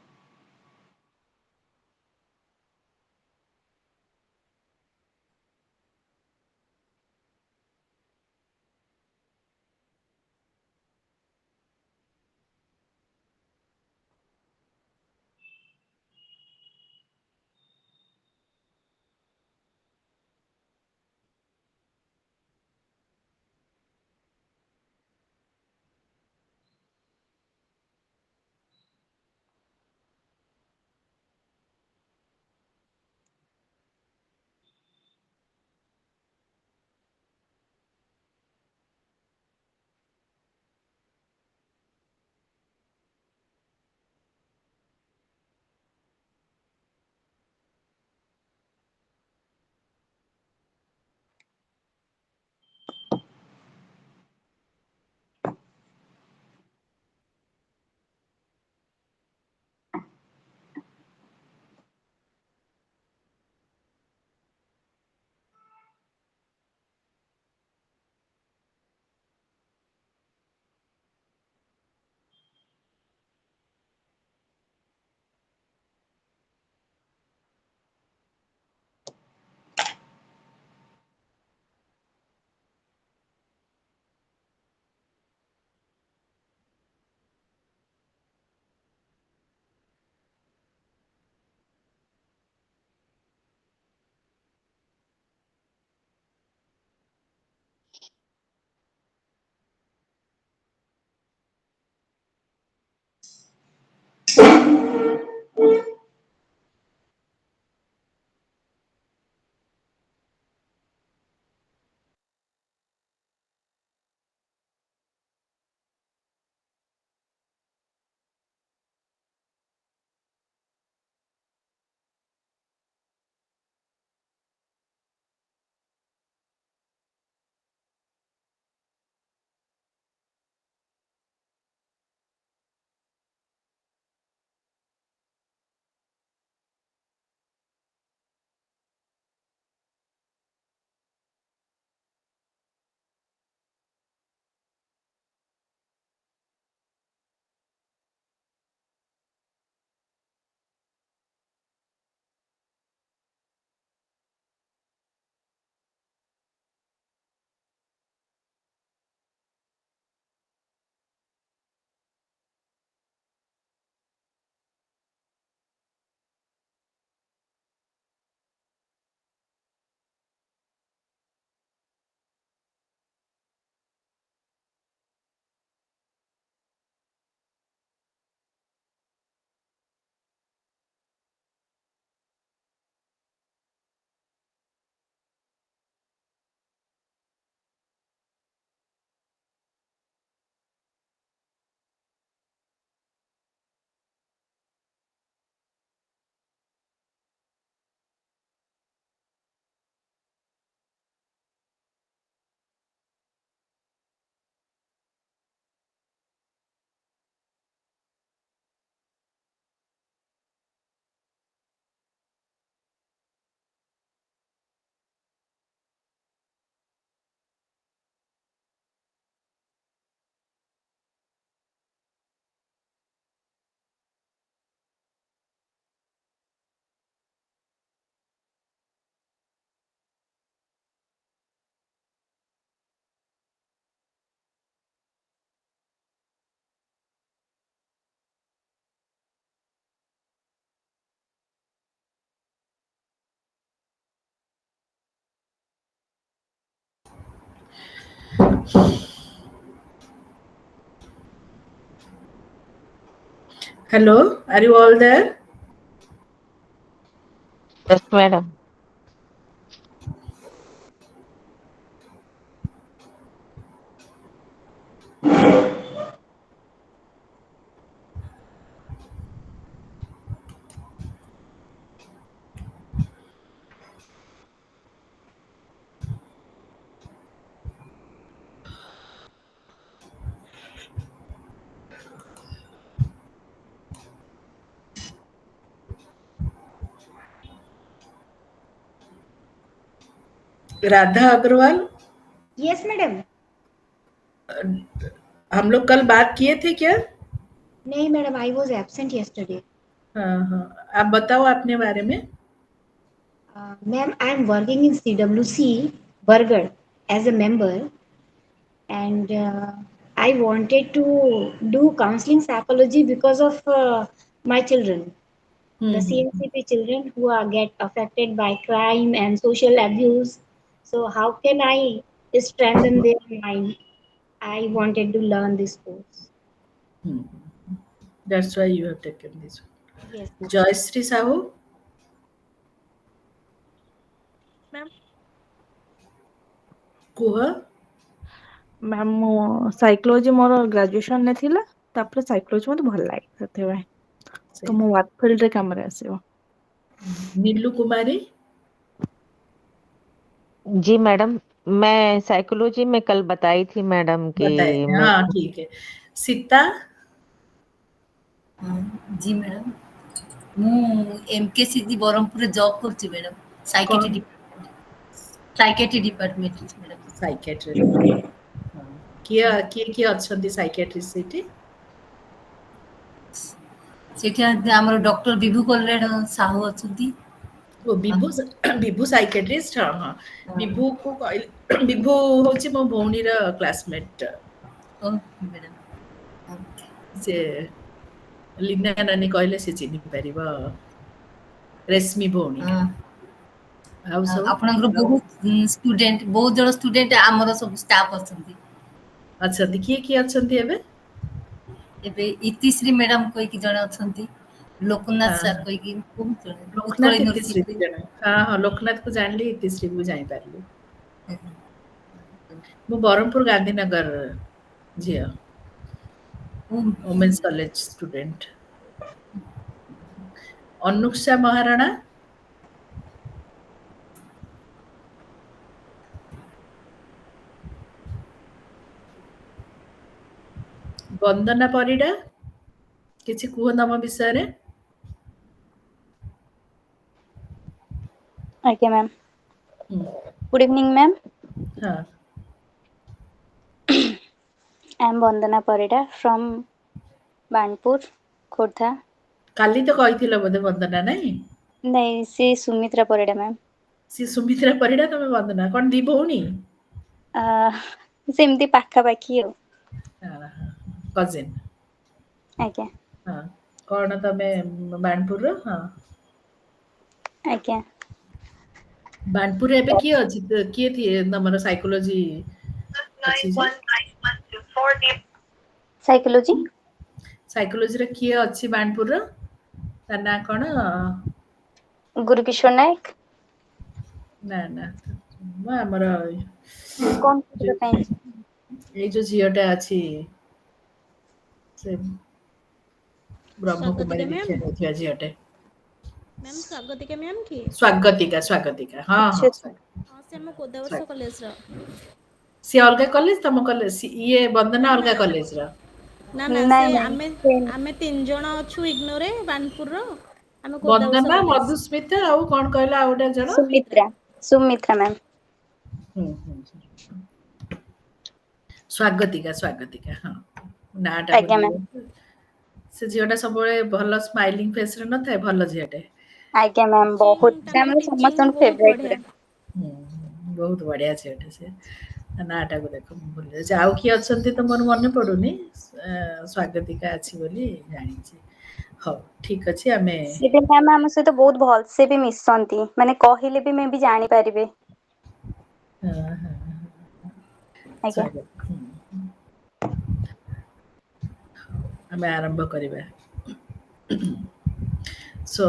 Hello, are you all there? Yes, madam. Radha Agarwal, Yes, madam. हम लोग कल बात किए थे क्या? नहीं madam, I was absent yesterday. हाँ हाँ, आप बताओ अपने बारे में। Ma'am, I am working in CWC Burger as a member, and I wanted to do counseling psychology because of my children, the hmm, CNCP children who are get affected by crime and social abuse. So how can I strengthen their mind? I wanted to learn this course. that's why you have taken this Yes, one. ma'am. Jayashree Sahu, ma'am କୁହ। Ma'am ମୁଁ psychology ମୋର ଗ୍ରାଜୁଏସନରେ ଥିଲା, ତାପରେ psychology ମୋତେ ଭଲ ଲାଗେ ସେଥିପାଇଁ ତ ମୁଁ ୱାର୍କ ଫିଲ୍ଡରେ କାମରେ ଆସିବ। नीलू कुमारी, जी मैडम, मैं साइकोलॉजी में कल बताई थी मैडम कि बताए थे, मैं हाँ ठीक है। सीता, ହଁ ଜି ମ୍ୟାଡ଼ାମ୍, ମୁଁ MKCG ବ୍ରହ୍ମପୁରରେ ଜବ୍ କରୁଛି ମ୍ୟାଡ଼ାମ୍, कौन? ସାଇକେଟ୍ରି ଡିପାର୍ଟମେଣ୍ଟରେ ମ୍ୟାଡ଼ାମ୍। ସାଇକେଟ୍ରି ଡିପାର୍ଟମେଣ୍ଟ। ହଁ। କିଏ ଅଛନ୍ତି ସାଇକେଟ୍ରିଷ୍ଟ ସେଇଠି? ସେଠି ଆମର ଡକ୍ଟର ବିଭୁ କଲ୍ୟାଣ ସାହୁ ଅଛନ୍ତି। ଓ ବିଭୁ ସାଇକେଟ୍ରିଷ୍ଟ, ହଁ ହଁ। ବିଭୁକୁ କହିଲେ, ବିଭୁ ହଉଛି ମୋ ଭଉଣୀର କ୍ଲାସମେଟ୍। ଓ ମ୍ୟାଡ଼ାମ୍, ସେ ଲିନା ନାନୀ କହିଲେ ସେ ଚିହ୍ନି ପାରିବ, ରେଶମୀ ଭଉଣୀ। ଆଉ ସବୁ ଆପଣଙ୍କର ବହୁତ ଜଣ ଷ୍ଟୁଡେଣ୍ଟ ଆମର ସବୁ ଷ୍ଟାଫ୍ ଅଛନ୍ତି। ଅଛନ୍ତି, କିଏ ଅଛନ୍ତି ଏବେ? ଏବେ ଇତିଶ୍ରୀ ମ୍ୟାଡାମ କହିକି ଜଣେ ଅଛନ୍ତି, ଲୋକନାଥ ହଁ ସାର୍ ହଁ କହିକି ବହୁତ ଜଣେ ଉତ୍କଳ ଲୋକନାଥ ଇତିଶ୍ରୀ ୟୁନିଭର୍ସିଟି। ଦି ଜଣ। ହଁ ହଁ ଲୋକନାଥକୁ ଜାଣିଲି, ଇତିଶ୍ରୀକୁ ଜାଣିପାରିଲି। ମୁଁ ବ୍ରହ୍ମପୁର ଗାନ୍ଧୀନଗର ଝିଅ, women's college student. Anusha Maharana, Vandana Parida, କିଛି କୁହ ତମ ବିଷୟରେ। ଆଜ୍ଞା ମ୍ୟାମ୍। ହୁଁ, ଗୁଡ୍ ଇଭିନିଂ ମ୍ୟାମ୍। ହଁ I am Vandana Parida from Banapur, Khordha. କାଲି ତ କହିଥିଲ ବୋଧେ ବନ୍ଦନା, ନାଇଁ? ନାଇଁ, ସେ ସୁମିତ୍ରା ପରିଡ଼ା ମ୍ୟାମ୍। ସିଏ ସୁମିତ୍ରା ପରିଡା, ତମେ ବନ୍ଦନା, କଣ ଦି ଭଉଣୀ? ଆ ସେମିତି ପାଖାପାଖି ଆଉ। କଜିନ୍। ଆଜ୍ଞା। ହଁ, କଣ ତମେ ବାଣପୁରର? ହଁ। ଆଜ୍ଞା। ବାଣପୁରରେ ଏବେ କିଏ ଅଛି, କିଏ ତମର ସାଇକୋଲୋଜି ଅଛି ଯେ? ସାଇକୋଲୋଜି? ସାଇକୋଲୋଜିରେ କିଏ ଅଛି ବାଣପୁରର, ତା ନାଁ କଣ? ଗୁରୁ କିଶୋର ନାୟକ। ନା ନା, ଆମର କଣ କରିବା ପାଇଁ? ଏଇ ଯୋଉ ଝିଅଟା ଅଛି, ସେ ସ୍ୱାଗତିକା ବ୍ରହ୍ମକୁମାରୀ ମ୍ୟାମ୍। ଦୀକ୍ଷା ନେଇଥିବା ଝିଅଟେ। ମ୍ୟାମ୍ ସ୍ୱାଗତିକା ମ୍ୟାମ୍ କି? ସ୍ୱାଗତିକା, ସ୍ୱାଗତିକା, ହଁ ଆଚ୍ଛା ହଁ। ଆଚ୍ଛା। ହଁ, ସେ ଆମ ଗୋଦାବର୍ଷ କଲେଜର। ସିଏ ଅଲଗା କଲେଜ, ତମ କଲେଜ, ଇଏ ନା ବନ୍ଦନା ନା ଅଲଗା କଲେଜର? ନା ନା, ନାଇଁ ସେ ନାଇଁ ଆମେ ତିନି ଜଣ ଅଛୁ ଇଗ୍ନୋରେ, ବାଣପୁରର। ଆମେ ଗୋଦାବର୍ଷ ବନ୍ଦନା, କଲେଜ। ମଧୁସ୍ମିତା, ଆଉ କଣ କହିଲା ଆଉ ଗୋଟେ ଜଣ? ସୁମିତ୍ରା, ସୁମିତ୍ରା ମ୍ୟାମ୍। ହୁଁ ହୁଁ। ସ୍ୱାଗତିକା, ସ୍ୱାଗତିକା, ହଁ, ନା ଟା ଆଜ୍ଞା ମ୍ୟାମ୍। ଭୁଲିଗଲି। ସେ ଝିଅଟା ସବୁବେଳେ ଭଲ ସ୍ମାଇଲିଂ ଫେସରେ ନଥାଏ, ଭଲ ଝିଅଟେ। ଆଜ୍ଞା ମ୍ୟାମ୍, ଟିଚିଂ ବହୁତ ସେ ତାଙ୍କ ଆମର ଟିଚିଂ ସମସ୍ତଙ୍କ ବହୁତ ଫେବରାଇଟ ବଢ଼ିଆ। ପୁରା। ହୁଁ, ବହୁତ ବଢିଆ ଝିଅଟେ ସେ। ତା ନାଁ ଟାକୁ ଦେଖ, ମୁଁ ଭୁଲି ଯାଇଛି। ଆଉ କିଏ ଅଛନ୍ତି ତ ମୋର ମନେ ପଡୁନି, ସ୍ୱାଗତିକା ଅଛି ବୋଲି ଜାଣିଛି। ହଉ, ଠିକ ଅଛି, ଆମେ ସେ ବି ମ୍ୟାମ୍ ଆମ ସହିତ ବହୁତ ଭଲସେ ବି ମିଶନ୍ତି, ମାନେ କହିଲେ ବି ମେ ବି ଜାଣିପାରିବେ। ହଁ ହଁ, ଆଜ୍ଞା। ଆମେ ଆରମ୍ଭ କରିବା। So,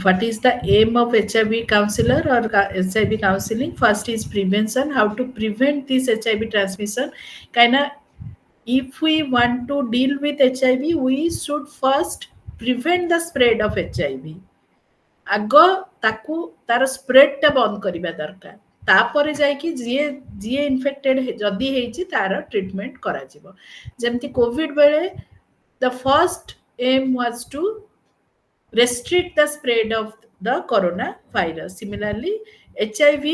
what is the aim of HIV counselor or HIV counseling? First is prevention, how to prevent this HIV transmission. Kinda, if we want to deal with HIV, we should first prevent the spread of HIV. ଆଗ ତାକୁ ତାର ସ୍ପ୍ରେଡଟା ବନ୍ଦ କରିବା ଦରକାର, ତାପରେ ଯାଇକି ଯିଏ ଯିଏ ଇନଫେକ୍ଟେଡ ଯଦି ହେଇଛି ତାର ଟ୍ରିଟମେଣ୍ଟ କରାଯିବ। ଯେମିତି କୋଭିଡ ବେଳେ the first aim was to restrict the spread of the corona virus. Similarly, HIV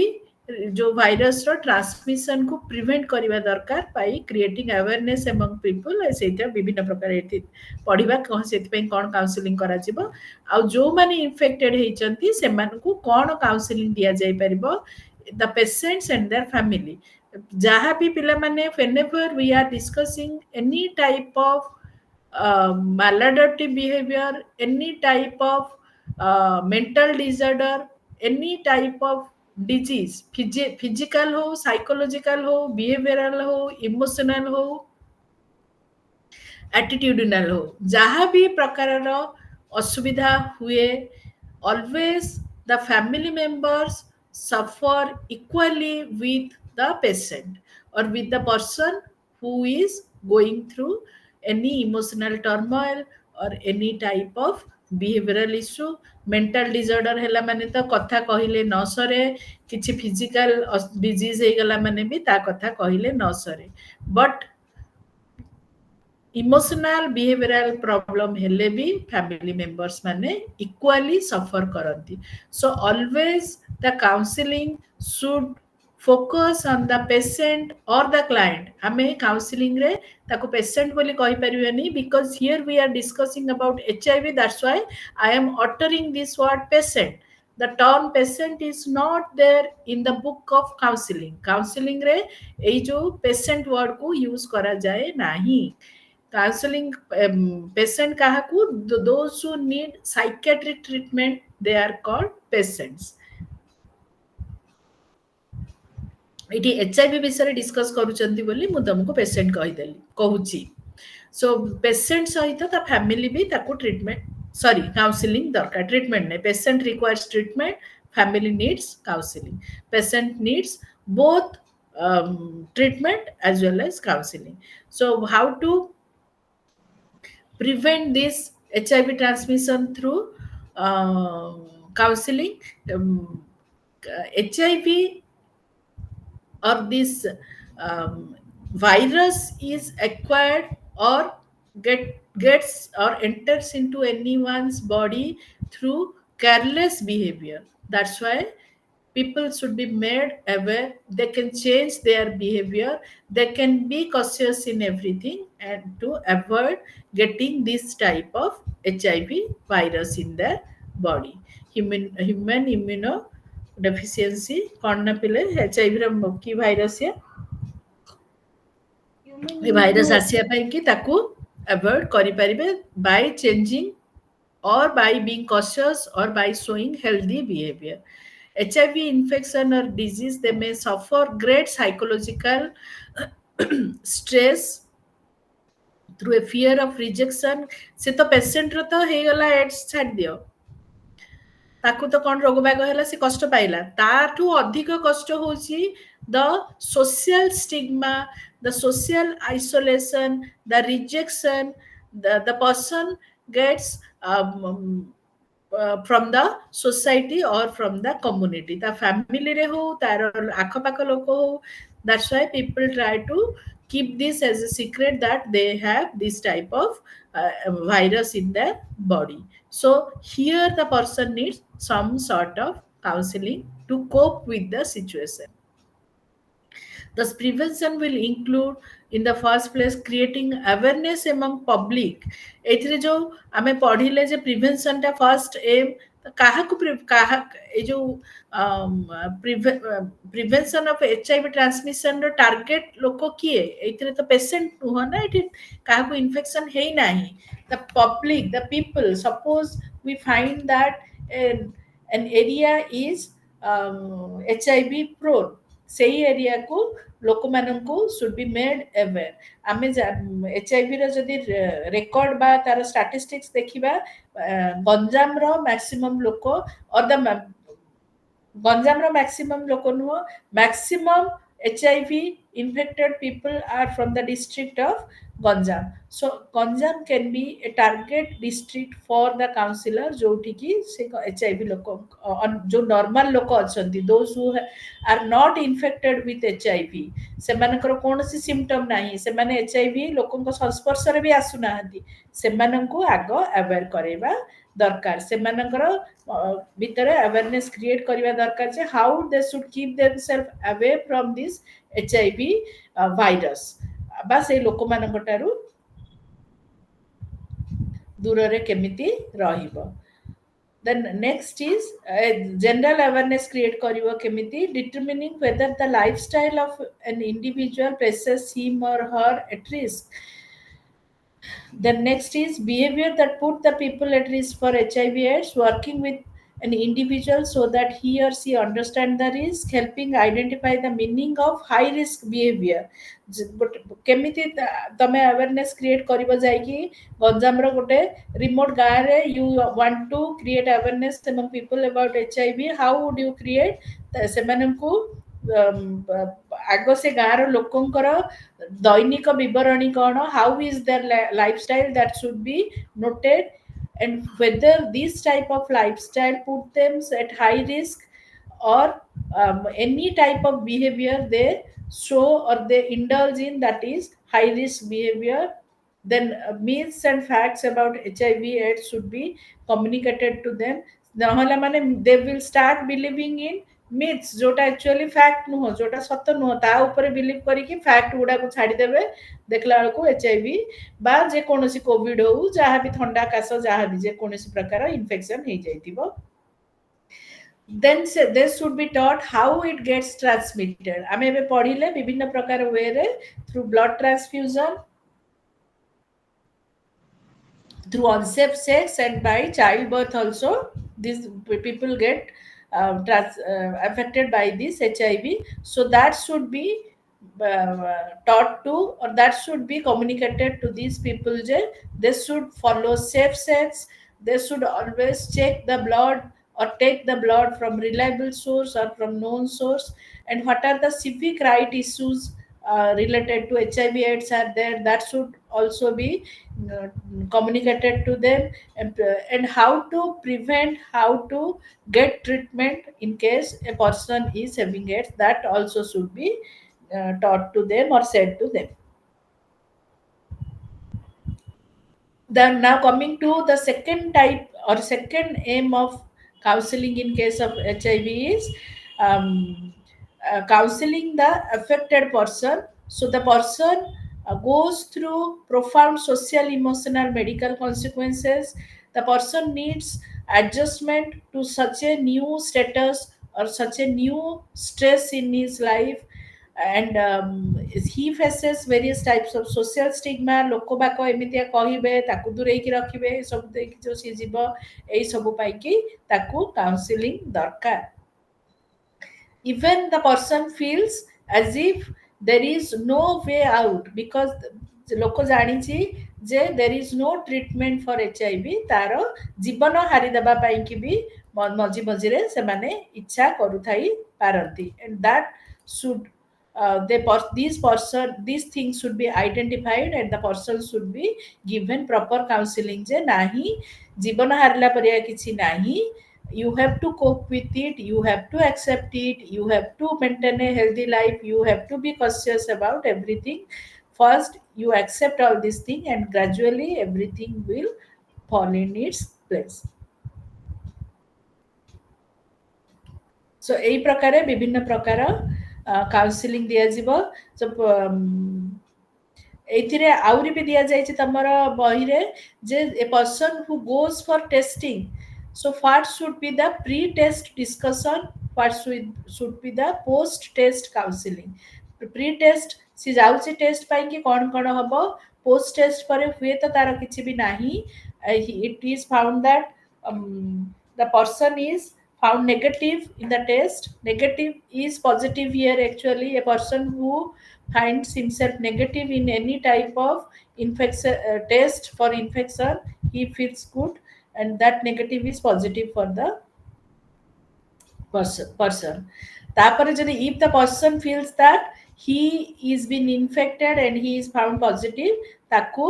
जो भाइरस रो ट्रांसमिशन को प्रिवेंट करबा दरकार पाई क्रिएटिंग अवेयरनेस अमंग पीपल। सेटा विभिन्न प्रकार एथि पढ़िबा कौन सेति पे कौन काउंसलिंग करा जिवो, आ जो माने इन्फेक्टेड हेचंती सेमान को कौन काउंसलिंग दिया जाय परिबो, the patients and their family. जहाँ भी पिला माने whenever we are discussing any type of maladaptive behavior, any type of mental disorder, any type of disease, physical हो, psychological हो, behavioral हो, emotional हो, attitudinal हो, जहाँ भी प्रकारर असुविधा हुए, always the family members suffer equally with the patient or with the person who is going through any emotional turmoil or any type of behavioral issue. mental disorder ହେଲା ମାନେ ତ କଥା କହିଲେ ନ ସରେ, କିଛି physical disease ହେଇଗଲା ମାନେ ବି ତା କଥା କହିଲେ ନ ସରେ, but इमोशनल बिहेवियरल प्रॉब्लम हेले भी फैमिली मेंबर्स माने इक्वली सफर करती. So always the counselling should focus on the patient और द क्लाइंट. आमे काउंसलिंग रे ताको पेशेंट बोली कहि परिबेनी, because here we are discussing about HIV, that's why I am uttering this word patient. The term patient is not there in the book of counseling. Counseling रे एई जो patient word को use करा जाए नाही. counseling patient kahaku, those who need psychiatric treatment, they are called patients. ଏଠି HIV ବିଷୟରେ discus କରୁଛନ୍ତି ବୋଲି ମୁଁ ତମକୁ ପେସେଣ୍ଟ କହିଦେଲି କହୁଛି। ସୋ ପେସେଣ୍ଟ ସହିତ ତା ଫ୍ୟାମିଲି ବି ତାକୁ ଟ୍ରିଟମେଣ୍ଟ କାଉନସିଲିଂ ଦରକାର। ଟ୍ରିଟମେଣ୍ଟ ନାହିଁ, patient requires treatment, family needs counselling. Patient needs both treatment as well as counseling. So how to prevent this HIV transmission through counseling? HIV or this virus is acquired or gets or enters into anyone's body through careless behavior. That's why people should be made aware. They can change their behavior, they can be cautious in everything, and to avoid getting this type of HIV virus in their body. Human immunodeficiency କଣ ନା ପିଲେ HIV ର କି virus Human ଏ virus immuno ଆସିବା ପାଇଁ କି ତାକୁ avoid କରିପାରିବେ Bai changing or by being cautious or by showing healthy behavior. HIV infection or disease, they may suffer great psychological stress through a fear of rejection. से तो patient रो तो हेगला ads छाड़ दियो, ताकू तो कौन रोग बाग है से कष्ट पाइला, ताठू अधिक कष्ट होची the social stigma, the social isolation, the rejection, the person gets from the society or from the community, the family re ho tar akha pakha loko ho. That's why people try to keep this as a secret that they have this type of virus in their body. So here the person needs some sort of counseling to cope with the situation. Thus, prevention will include, in the first place, creating awareness among public. एथिरे जो आमे पढ़िले जे prevention टा first aim, काहाकू काहा ए जो प्रिवेंशन ऑफ HIV ट्रांसमिशन रो टारगेट लोक किए, एथिरे तो पेशेंट नुह ना, एठी काहाकू इन्फेक्शन हेई नाही, the public, the people. Suppose we find that an area is HIV prone, ସେଇ ଏରିଆକୁ ଲୋକମାନଙ୍କୁ ସୁଡ୍ ବି ମେଡ୍ ଆୱେର୍. ଆମେ HIV ର ଯଦି ରେକର୍ଡ ବା ତାର ଷ୍ଟାଟିଷ୍ଟିକ୍ସ ଦେଖିବା, ଗଞ୍ଜାମର ମ୍ୟାକ୍ସିମମ୍ ଲୋକ ଗଞ୍ଜାମର ମ୍ୟାକ୍ସିମମ୍ ଲୋକ ନୁହଁ, maximum HIV infected people are from the district of Ganjam. So Ganjam can be a target district for the counselor, जोठी की से HIV लोको जो normal loco अच्छंती, those who are not infected with HIV, ସେମାନଙ୍କର କୌଣସି symptom ନାହିଁ, ସେମାନେ HIV ଲୋକଙ୍କ ସଂସ୍ପର୍ଶରେ ବି ଆସୁନାହାନ୍ତି, ସେମାନଙ୍କୁ ଆଗ ଆୱେର୍ କରାଇବା ଦରକାର, ସେମାନଙ୍କର ଭିତରେ awareness create କରିବା ଦରକାର ଯେ how they should keep themselves away from this HIV virus, ବା ସେଇ ଲୋକମାନଙ୍କ ଠାରୁ ଦୂରରେ କେମିତି ରହିବ. Then next is general awareness create karibo kemiti, determining whether the lifestyle of an individual places him or her at risk. Then next is behavior that put the people at risk for HIV/AIDS, working with an individual so that he or she understand the risk, helping identify the meaning of high risk behavior. केमिति तमे awareness create करिबो जाय कि गंजाम रो गोटे remote गाँ रे you want to create awareness among people about HIV. how would you create सेमानंकु आगो से गाँ रो लोकंकर दैनिक विवरणी कौन, how is their lifestyle, that should be noted, and whether this type of lifestyle put them at high risk, or any type of behavior they show or they indulge in that is high risk behavior. Then myths and facts about HIV/AIDS should be communicated to them. नहला माने they will start believing in myths, जोटा actually fact नुह, जोटा सत नुह, ता ऊपर believe करिकि fact गुडा को छाड़ी देबे, देखला बेलको HIV बा जे कोनोसी कोविड हो, जहाँ भी ठंडा काश जहाँ भी जे कोनोसी प्रकार इन्फेक्शन हो जाइतिबो. Then this should be taught how it gets transmitted. आमे एबे पढ़िले विभिन्न प्रकार वे रे, through blood transfusion, through unsafe sex, and by childbirth also these people get affected by this HIV. So that should be taught to, or that should be communicated to these people. They should follow safe sex. They should always check the blood or take the blood from reliable source or from known source. And what are the civic right issues related to HIV/AIDS are there, that should also be uh, communicated to them. And how to prevent, how to get treatment in case a person is having AIDS, that also should be taught to them or said to them. Then now coming to the second type or second aim of counseling in case of HIV is counseling the affected person. So the person goes through profound social, emotional, medical consequences. The person needs adjustment to such a new status or such a new stress in his life. And he faces various types of social stigma. ଲୋକ ବାକ ଏମିତିଆ କହିବେ, ତାକୁ ଦୂରେଇକି ରଖିବେ, ସବୁ ଦେଇକି ଯୋଉ ସିଏ ଯିବ, ଏଇ ସବୁ ପାଇକି ତାକୁ କାଉନସିଲିଂ ଦରକାର. Even the person feels as if there is no way out, because ଲୋକ ଜାଣିଛି ଯେ there is no treatment for HIV, ତାର ଜୀବନ ହାରିଦେବା ପାଇଁକି ବି ମଝି ମଝିରେ ସେମାନେ ଇଚ୍ଛା କରୁଥାଇ ପାରନ୍ତି. And that should these things should be identified, and the person should be given proper counseling ଯେ ନାହିଁ, ଜୀବନ ହାରିଲା ପରିଆ କିଛି ନାହିଁ, you have to cope with it, you have to accept it, you have to maintain a healthy life, you have to be cautious about everything. First you accept all these things, and gradually everything will fall in its place. So এই প্রকারে বিভিন্ন প্রকার counselling দিয়াଯିବ. So ଏଇଥିରେ ଆହୁରି ବି ଦିଆଯାଇଛି ତମର ବହିରେ ଯେ a person who goes for testing, so what should be the pre-test discussion, what should be the post-test counseling. Pre-test si ଯାଉଛି ଟେଷ୍ଟ ପାଇଁକି କ'ଣ କ'ଣ ହବ, post test ପରେ ହୁଏତ ତାର କିଛି ବି ନାହିଁ. It is found that the person is found negative in the test. Negative is positive here actually. A person who finds himself negative in any type of infection test for infection, he feels good, and that negative is positive for the person. ତାପରେ ଯଦି if the person feels that he is been infected and he is found positive, ତାକୁ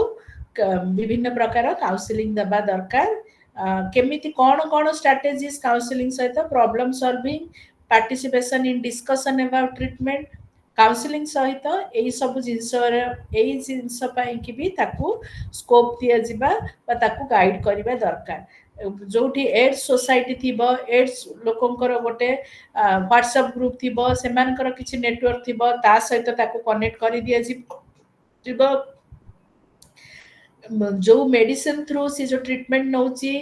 ବିଭିନ୍ନ ପ୍ରକାର counselling ଦେବା ଦରକାର. କେମିତି କ'ଣ କ'ଣ ଷ୍ଟ୍ରାଟେଜିସ୍ କାଉନସିଲିଂ ସହିତ, problem solving, participation in discussion about treatment, counselling ସହିତ ଏଇ ସବୁ ଜିନିଷର, ଏଇ ଜିନିଷ ପାଇଁକି ବି ତାକୁ ସ୍କୋପ ଦିଆଯିବା ବା ତାକୁ ଗାଇଡ୍ କରିବା ଦରକାର. ଯୋଉଠି ଏଡ୍ସ ସୋସାଇଟି ଥିବ, ଏଡ୍ସ ଲୋକଙ୍କର ଗୋଟେ ହ୍ୱାଟ୍ସଆପ୍ ଗ୍ରୁପ୍ ଥିବ, ସେମାନଙ୍କର କିଛି ନେଟୱାର୍କ ଥିବ, ତା ସହିତ ତାକୁ କନେକ୍ଟ କରି ଦିଆଯିବ. ଯୋଉ ମେଡିସିନ ଥ୍ରୁ ସେ ଯୋଉ ଟ୍ରିଟମେଣ୍ଟ ନଉଛି,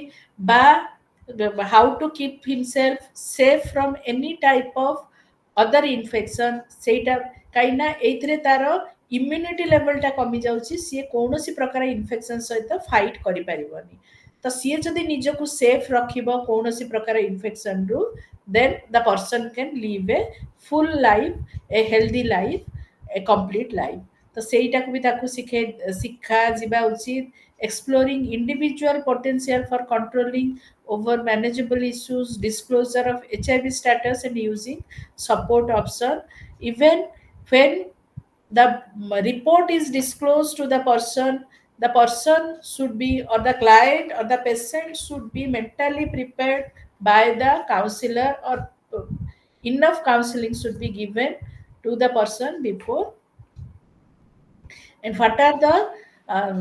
ବା how to keep himself safe from any type of other infection, ସେଇଟା କାହିଁକିନା ଏଇଥିରେ ତାର ଇମ୍ୟୁନିଟି ଲେଭେଲଟା କମି ଯାଉଛି, ସିଏ କୌଣସି ପ୍ରକାର ଇନଫେକ୍ସନ ସହିତ ଫାଇଟ୍ କରିପାରିବନି. ତ ସିଏ ଯଦି ନିଜକୁ ସେଫ୍ ରଖିବ କୌଣସି ପ୍ରକାର ଇନଫେକ୍ସନରୁ, then the person can live a full life, a healthy life, a complete life. ତ ସେଇଟାକୁ ବି ତାକୁ ଶିଖାଯିବା ଉଚିତ. Exploring individual potential for controlling over manageable issues, disclosure of HIV status, and using support option. Even when the report is disclosed to the person should be, or the client or the patient should be mentally prepared by the counselor, or enough counseling should be given to the person before. And what are the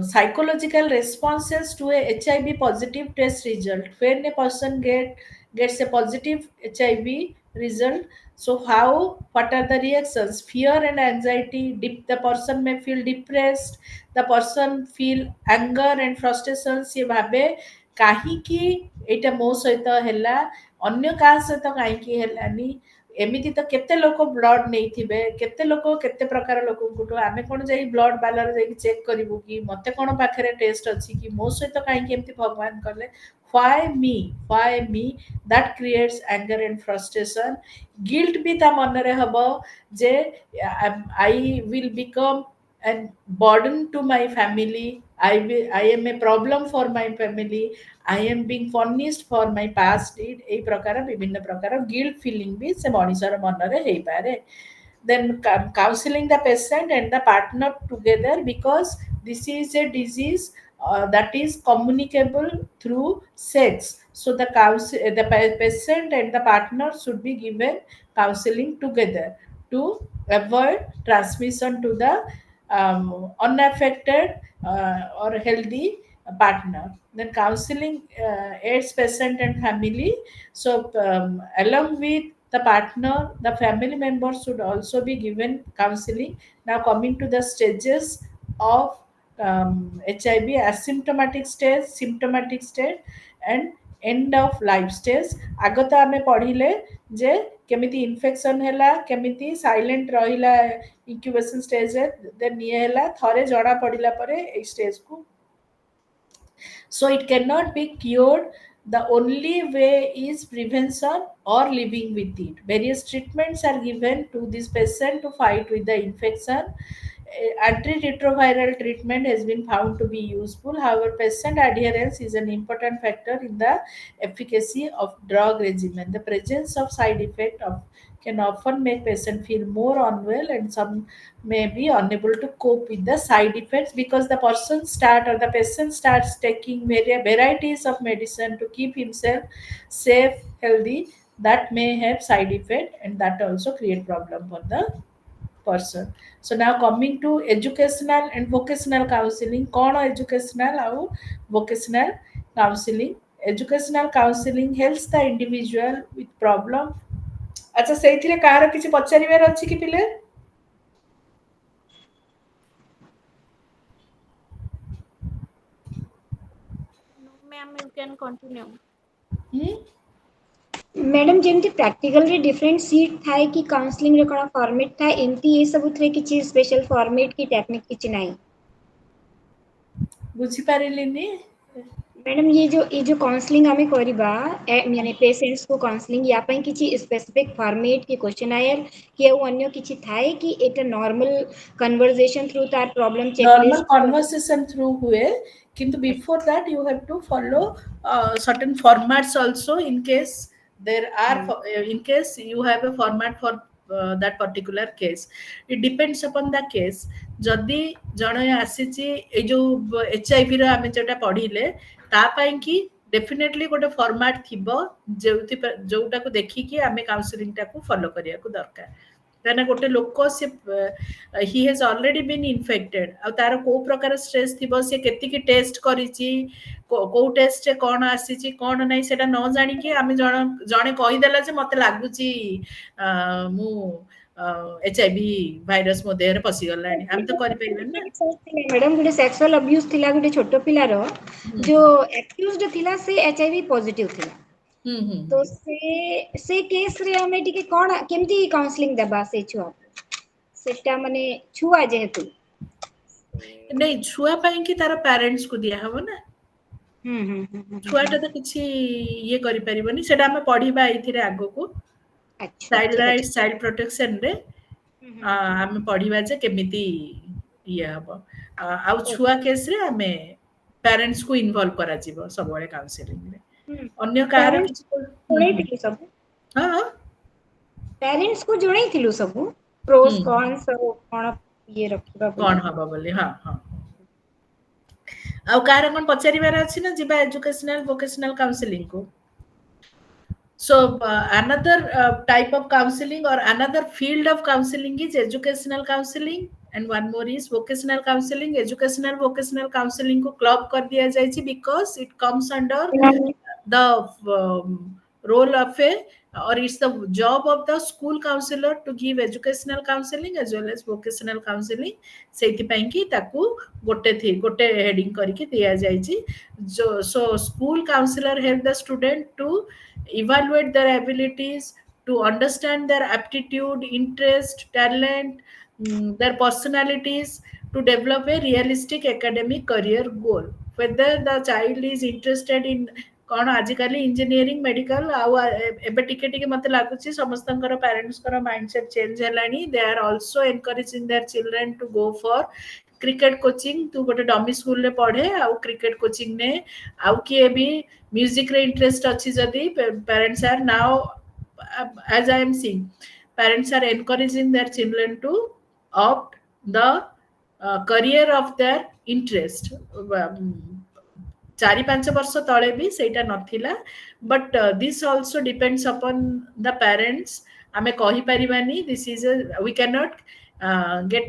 psychological responses to a HIV positive test result? When a person gets a positive HIV result, so what are the reactions? Fear and anxiety. The person may feel depressed, the person feel anger and frustration. ସିଏ ଭାବେ କାହିଁକି ଏଇଟା ମୋ ସହିତ ହେଲା, ଅନ୍ୟ କାହା ସହିତ କାହିଁକି ହେଲାନି, ଏମିତି ତ କେତେ ଲୋକ ବ୍ଲଡ୍ ନେଇଥିବେ, କେତେ ଲୋକ କେତେ ପ୍ରକାର ଲୋକଙ୍କଠୁ, ଆମେ କ'ଣ ଯାଇ ବ୍ଲଡ୍ ବାଲାର ଯାଇକି ଚେକ୍ କରିବୁ କି, ମତେ କ'ଣ ପାଖରେ ଟେଷ୍ଟ ଅଛି କି, ମୋ ସହିତ କାହିଁକି ଏମିତି ଭଗବାନ କଲେ, why me, that creates anger and frustration. Guilt भी ता मनरे हबो जे I will become a burden to my family. I am a problem for my family. I am being punished for my past deed. এই ପ୍ରକାର ବିଭିନ୍ନ ପ୍ରକାର guilt feeling ବି ସେ ମଣିଷର ମନରେ ହେଇପାରେ. Then counseling the patient and the partner together, because this is a disease that is communicable through sex. So the patient and the partner should be given counseling together to avoid transmission to the unaffected or healthy partner. Then counseling aids patient and family. So along with the partner, the family members should also be given counseling. Now coming to the stages of HIV: asymptomatic stage, symptomatic stage, and end of life stage. आगत आमे पढ़िले जे केमिति infection हैला, केमिति silent रहिला incubation stage रे, then ये हैला थरे जड़ा पड़िला परे ए स्टेज को. So it cannot be cured. The only way is prevention or living with it. Various treatments are given to this patient to fight with the infection. Antiretroviral treatment has been found to be useful. However, patient adherence is an important factor in the efficacy of drug regimen. The presence of side effect can often make patient feel more unwell, and some may be unable to cope with the side effects because the patient starts taking varieties of medicine to keep himself safe, healthy, that may have side effect, and that also create problem for the person. So now coming to educational and vocational counseling. कौन educational ଆଉ vocational counseling? Educational counseling helps the individual with problem. अच्छा ସେଇଥିରେ କାହାର କିଛି ପଚାରିବାର ଅଛି କି ପିଲେ? No, ma'am, you can continue. Madam जेमती प्रैक्टिकल रे डिफरेंट सीट थाए कि काउंसलिंग रे कोन फॉर्मेट था एमती ये सब उथरे किछि स्पेशल फॉर्मेट की टेक्निक किछि नाही. बुझी पारिलिनी? मैडम ये जो काउंसलिंग हमें करिबा माने पेशेंट्स को काउंसलिंग या पई किछि स्पेसिफिक फॉर्मेट की क्वेश्चनायर कि au अन्य किछि थाए कि एटा नॉर्मल कन्वर्सेशन थ्रू तार problem Normal checklist. conversation through हुए, किंतु before that you have to follow certain formats also in case there are in case you have a format for that particular case. It depends upon the case. जदि जणे आसीची ए जो HIV रो आमे जेटा पढिले ता पई कि definitely गोटे फॉर्मेट थिबो जोउटा को देखि कि आमे काउंसलिंग टा को फॉलो करिया को दरकार. କାହିଁକିନା ଗୋଟେ ଲୋକ ସେ ହି ହେଜ୍ ଅଲରେଡି ବିନ୍ ଇନଫେକ୍ଟେଡ୍, ଆଉ ତାର କୋଉ ପ୍ରକାର ଷ୍ଟ୍ରେସ୍ ଥିବ, ସେ କେତିକି ଟେଷ୍ଟ କରିଛି, କୋଉ ଟେଷ୍ଟରେ କ'ଣ ଆସିଛି କ'ଣ ନାହିଁ ସେଟା ନ ଜାଣିକି ଆମେ ଜଣେ କହିଦେଲା ଯେ ମତେ ଲାଗୁଛି ମୁଁ HIV ଭାଇରସ ମୋ ଦେହରେ ପଶିଗଲାଣି, ଆମେ ତ କରିପାରିବାନି ନା. मैडम गोटे सेक्सुअल अब्यूज थिला गोटे छोटो पिलार जो एक्यूज्ड थिला से एचआईवी पॉजिटिव थिला. तो से केस रे हमें टिके कोन केमती काउंसलिंग देबा से छुआ सेटा माने छुआ जेहेतु ନାଇଁ ଛୁଆ ପାଇଁ କି ତାର ପ୍ୟାରେଣ୍ଟସ୍ କୁ ଦିଆ ହବ ନା. ଛୁଆଟା ତ କିଛି ଇଏ କରିପାରିବନି, ସେଟା ଆମେ ପଢିବା ଏଇଥିରେ ଆଗକୁ. ଚାଇଲ୍ଡ ରାଇଟ୍ସ ଚାଇଲ୍ଡ ପ୍ରୋଟେକ୍ସନ ରେ ଆମେ ପଢିବା ଯେ କେମିତି ଇଏ ହବ. ଆଉ ଛୁଆ କେସରେ ଆମେ ପ୍ୟାରେଣ୍ଟସ୍ କୁ ଇନଭଲ୍ଭ କରାଯିବ ସବୁବେଳେ କାଉନସିଲିଂରେ. ଅନ୍ୟ କାହାର କିଛି ଜଣେଇଥିଲୁ ସବୁ ହଁ ପ୍ୟାରେଣ୍ଟସ୍ କୁ ଜଣେଇଥିଲୁ ସବୁ ପ୍ରୋସ୍ କନ୍ସ କଣ ଇଏ ରଖିବା କ'ଣ ହବ ବୋଲି. ହଁ ହଁ. ଆଉ କାହାର କ'ଣ ପଚାରିବାର ଅଛି ନା ଯିବା ଏଜୁକେଶନାଲ ଭୋକେଶନାଲ କାଉନସିଲିଂ କୁ? So another type of counseling or another field of counseling is educational counseling, and one more is vocational counseling. Educational vocational counseling को club कर दिया जायछि because it comes under the role of a, or it's the job of the school counselor to give educational counseling as well as vocational counseling. सेति पई कि ताकू गोटे heading करके दिया जायछि. So school counselor help the student to evaluate their abilities, to understand their aptitude, interest, talent, their personalities, to develop a realistic academic career goal. Whether the child is interested in कौन आजिकल engineering medical आबे टिके टिके मते लागुची समस्तंकर parents कर mindset change हेलानी they are also encouraging their children to go for cricket coaching तू गोटे डमी स्कूल रे पढ़े आउ क्रिकेट कोचिंग ने आउ किए भी म्यूजिक रे इंटरेस्ट अच्छी जदी parents are now as I am seeing parents are encouraging their children to opt the career of their interest 4-5 वर्ष तले भी सेटा नथिला but this also depends upon the parents आमे कहि परिबानी this is we can not get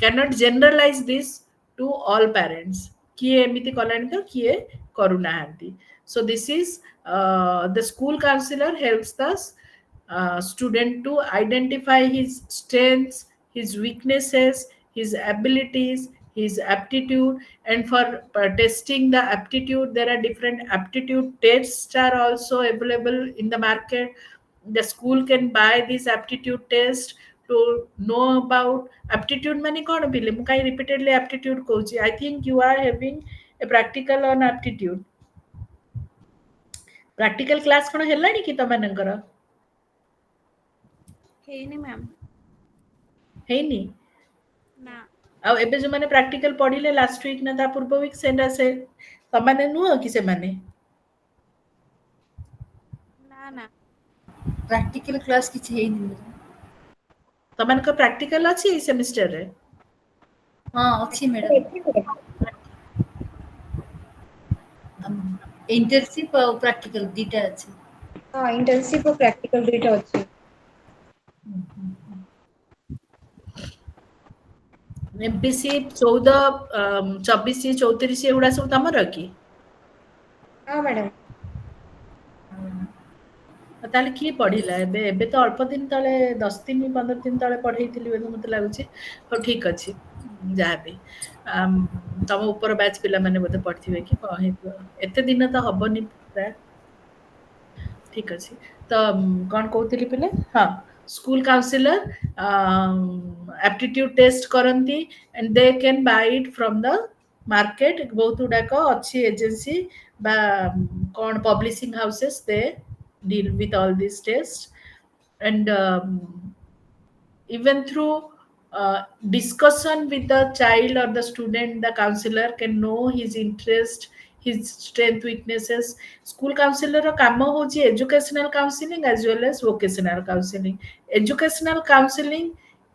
can not generalise this to all parents किए एमिति कलानी तो किए करूनाहांती so this is the school counselor helps the student to identify his strengths, his weaknesses, his abilities, his aptitude, and for testing the aptitude there are different aptitude tests are also available in the market. The school can buy this aptitude test to know about aptitude mani kon bile mu kai repeatedly aptitude kochi. I think you are having a practical on aptitude. Practical class କ'ଣ ହେଲାଣି କି ତମାନଙ୍କର? ହେଇନି ma'am. ହେଇନି? ନା। ଆଉ ଏବେ ଯୋଉମାନେ practical ପଢିଲେ ଲାଷ୍ଟ ୱିକ୍ ନା ତା ପୂର୍ବ ୱିକ୍ ସେଟା ସେ ତମାନେ ନୁହଁ କି ସେମାନେ? ନା ନା। ପ୍ରାକ୍ଟିକାଲ କ୍ଲାସ୍ କିଛି ହେଇନି। ତମାନଙ୍କର ପ୍ରାକ୍ଟିକାଲ ଅଛି ଏଇ ସେମିଷ୍ଟରରେ? ହଁ ଅଛି ମ୍ୟାଡାମ। इंटर्नशिप और प्रैक्टिकल दीटा अछि। हां इंटर्नशिप और प्रैक्टिकल दीटा अछि। एमपीसी 14 24 34 एगुडा सब तमर की? हां मैडम। ताले किए पढ़िला एबे एबे तो अल्प दिन तले 10 दिन 15 दिन तले पढ़ेइथिली बोली मते लागुची। हो ठीक अछि जाबे तम ऊपर बैच पिला माने बोते पढ़थिबे कि कहि एते दिन तो हबनी प्राय ठीक अछि तो कोन कहउतिली पिले हां स्कूल काउंसलर एप्टीट्यूड टेस्ट करंती and they can buy it from the market बहुत उडाक अच्छी एजेंसी बा कोन publishing houses they deal with all these tests and even through discussion with the child or the student the counselor can know his interest his strength weaknesses school counselor ro kamo hoji educational counseling as well as vocational counseling educational counseling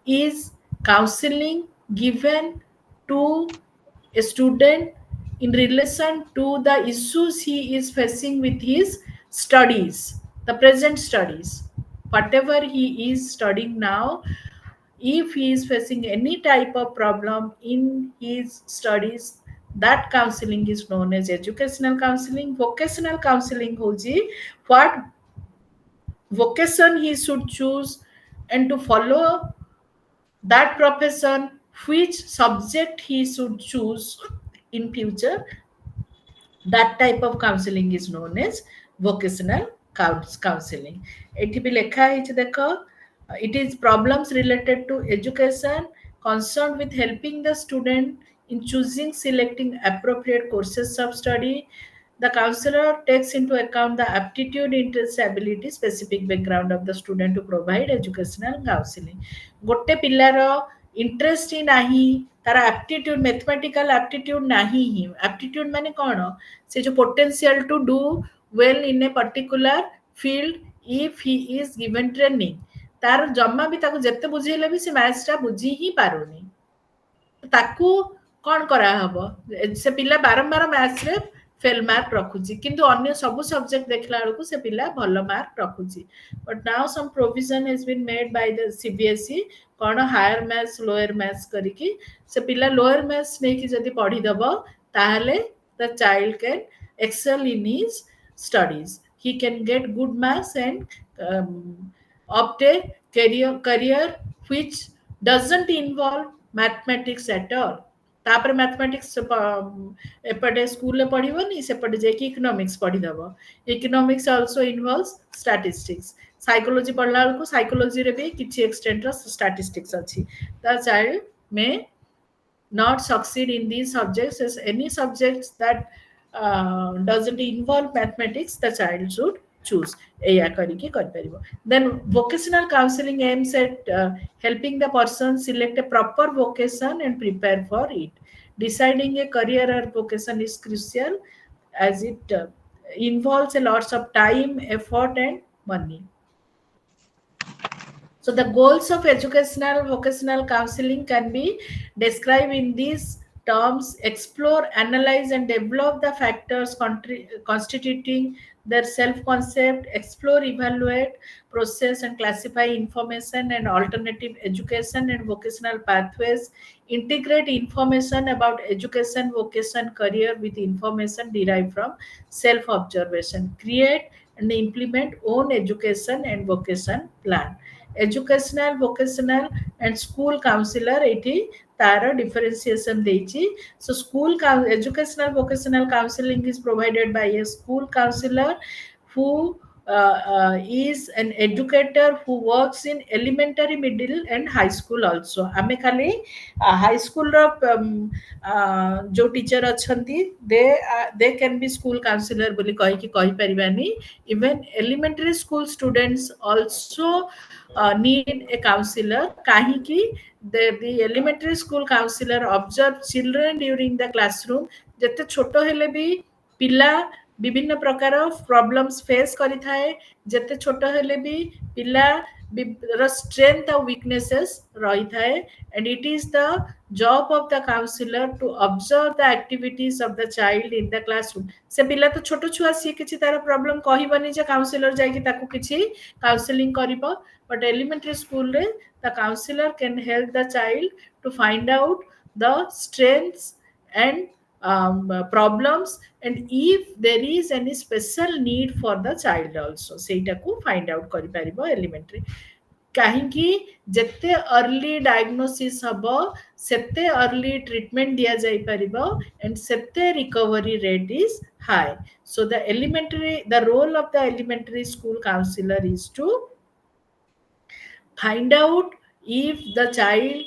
is counseling given to a student in relation to the issues he is facing with his studies the present studies whatever he is studying now if he is facing any type of problem in his studies that counseling is known as educational counseling vocational counseling hoji what vocation he should choose and to follow that profession which subject he should choose in future that type of counseling is known as vocational counseling एठी भी लेखा है देखो it is problems related to education concerned with helping the student in choosing selecting appropriate courses of study the counselor takes into account the aptitude interest ability specific background of the student to provide educational counseling गोटे पिलार interest ही नाही तार aptitude mathematical aptitude नाही ही aptitude माने कोन से जो potential to do well in a particular field if he is given training तार जम्मा भी ताको जत्ते बुझेले भी से मैथ्स टा बुझी ही पारुनी ताकू कोन करा हबो से पिला बारंबार मैथ्स रे फेल मार्क रखुची किंतु अन्य सब सब्जेक्ट देखला बेलकू से पिला भलो मार्क रखुची but now some provision has been made by the CBSE कोन हायर मैथ्स लोअर मैथ्स करिकी से पिला लोअर मैथ्स नै कि जदी पढी दबो ताहले the child can excel in his studies he can get good marks and opt a career which doesn't involve mathematics at all तापर मैथमेटिक्स एपटे स्कूल में पढ़िबनी सेपटे जे कि इकोनॉमिक्स पढ़ी दबो economics also involves statistics psychology पढ़ला को साइकोलॉजी रे भी किछि एक्सटेंट रो स्टैटिस्टिक्स अछि the child may not succeed in these subjects as any subjects that doesn't involve mathematics, the child should choose. एया करिके कर परिबो. Then vocational counseling aims at helping the person select a proper vocation and prepare for it. Deciding a career or vocation is crucial as it involves a lots of time, effort, and money. So the goals of educational vocational counseling can be described in these terms: explore, analyze, and develop the factors constituting their self-concept, explore, evaluate, process, and classify information and alternative education and vocational pathways, integrate information about education, vocation, career with information derived from self-observation, create and implement own education and vocation plan. Educational, vocational, and school counselor एठी तार differentiation ଦେଇଛି. So school educational vocational counseling is provided by a school counselor who is an educator who works in elementary, middle, and high school also. ଆମେ ଖାଲି high school ର जो teacher ଅଛନ୍ତି they can be school counselor ବୋଲି କହିକି କହିପାରିବାନି. Even elementary school students also need a counselor. କାହିଁକି the elementary school counselor observe children during the classroom. ଯେତେ ଛୋଟ ହେଲେ ବି ପିଲା ବିଭିନ୍ନ ପ୍ରକାର problems face କରିଥାଏ. ଯେତେ ଛୋଟ ହେଲେ ବି ପିଲା ର strength ଆଉ weaknesses ରହିଥାଏ. And it is the job of the counselor to observe the activities of the child in the classroom. ସେ ପିଲା ତ ଛୋଟ ଛୁଆ, ସିଏ କିଛି ତାର problem କହିବନି ଯେ counselor ଯାଇକି ତାକୁ କିଛି counseling କରିବ. But elementary school re, the counselor can help the child to find out the strengths and problems, and if there is any special need for the child also ସେଇଟାକୁ find out କରିପାରିବ elementary. କାହିଁକି ଯେତେ early diagnosis ହବ ସେତେ early treatment दिया जाई परिबो and ସେତେ recovery rate is high. So the role of the elementary school counselor is to find out if the child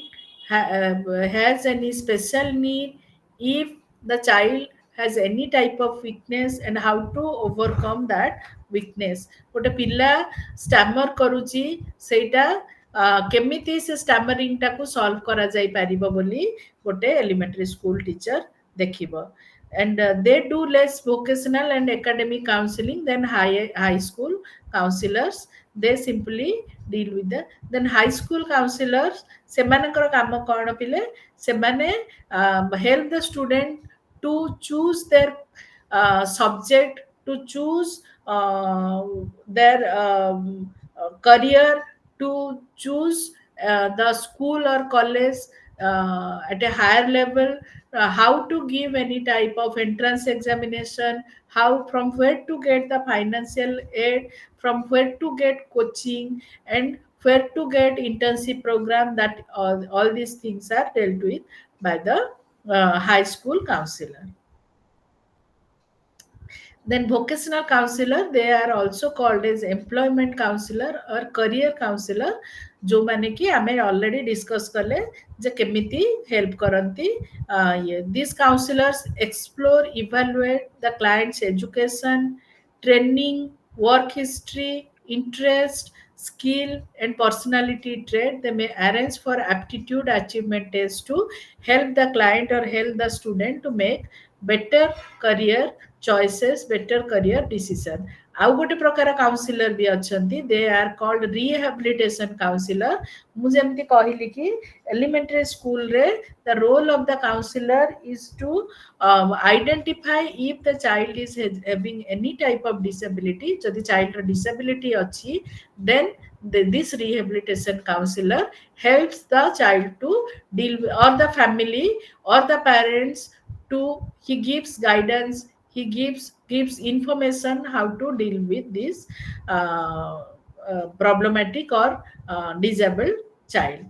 has any special need, if the child has any type of weakness, and how to overcome that weakness. ଗୋଟେ ପିଲା stammer କରୁଛି, ସେଇଟା କେମିତି ସେ stammering ଟାକୁ solve କରାଯାଇ ପାରିବ ବୋଲି ଗୋଟେ elementary school teacher ଦେଖିବ. And they do less vocational and academic counseling than high school counselors. They simply deal with the then high school counselors ସେମାନଙ୍କର କାମ କ'ଣ ପିଲେ, ସେମାନେ help the student to choose their subject, to choose their career, to choose the school or college at a higher level, how to give any type of entrance examination, how from where to get the financial aid, from where to get coaching, and where to get internship program. That all these things are dealt with by the high school counselor. Then vocational counselor, they are also called as employment counselor or career counselor, जो माने कि आमे already discuss कले जे केमिति help करंती. These counselors explore, evaluate the client's education, training, work history, interest, skill, and personality trait. They may arrange for aptitude achievement tests to help the client or help the student to make better career choices, better career decision. ଆଉ ଗୋଟେ ପ୍ରକାର councillor ବି ଅଛନ୍ତି, they are called rehabilitation counselor. ମୁଁ ଯେମିତି କହିଲି କି elementary school ରେ the role of the counselor is to identify if the child is having any type of disability. ଯଦି child ର disability ଅଛି, then this rehabilitation counselor helps the child to deal with, or the family or the parents to, he gives guidance, he gives information how to deal with this problematic or disabled child.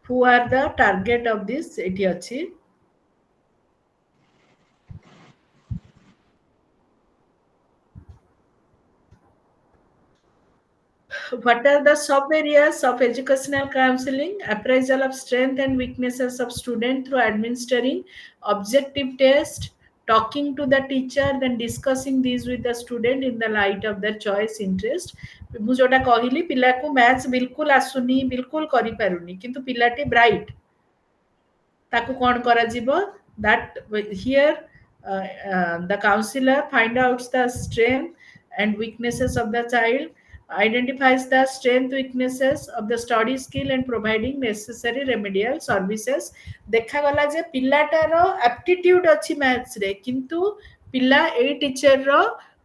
Who are the target of this ଏଠି ଅଛି. What are the sub areas of educational counseling? Appraisal of strength and weaknesses of student through administering objective test, talking to the teacher, then discussing these with the student in the light of their choice interest. ମୁଁ ଯୋଉଟା କହିଲି ପିଲାକୁ maths ବିଲକୁଲ ଆସୁନି ବିଲକୁଲ କରିପାରୁନି କିନ୍ତୁ ପିଲାଟି ବ୍ରାଇଟ୍ ତାକୁ କ'ଣ କରାଯିବ that here the counselor find out the strength and weaknesses of the child, identifies the strength weaknesses of the study skill and providing necessary remedial services. ଦେଖାଗଲା ଯେ ପିଲାଟାର aptitude ଅଛି ମ୍ୟାଥ୍ସ ରେ କିନ୍ତୁ ପିଲା ଏଇ ଟିଚର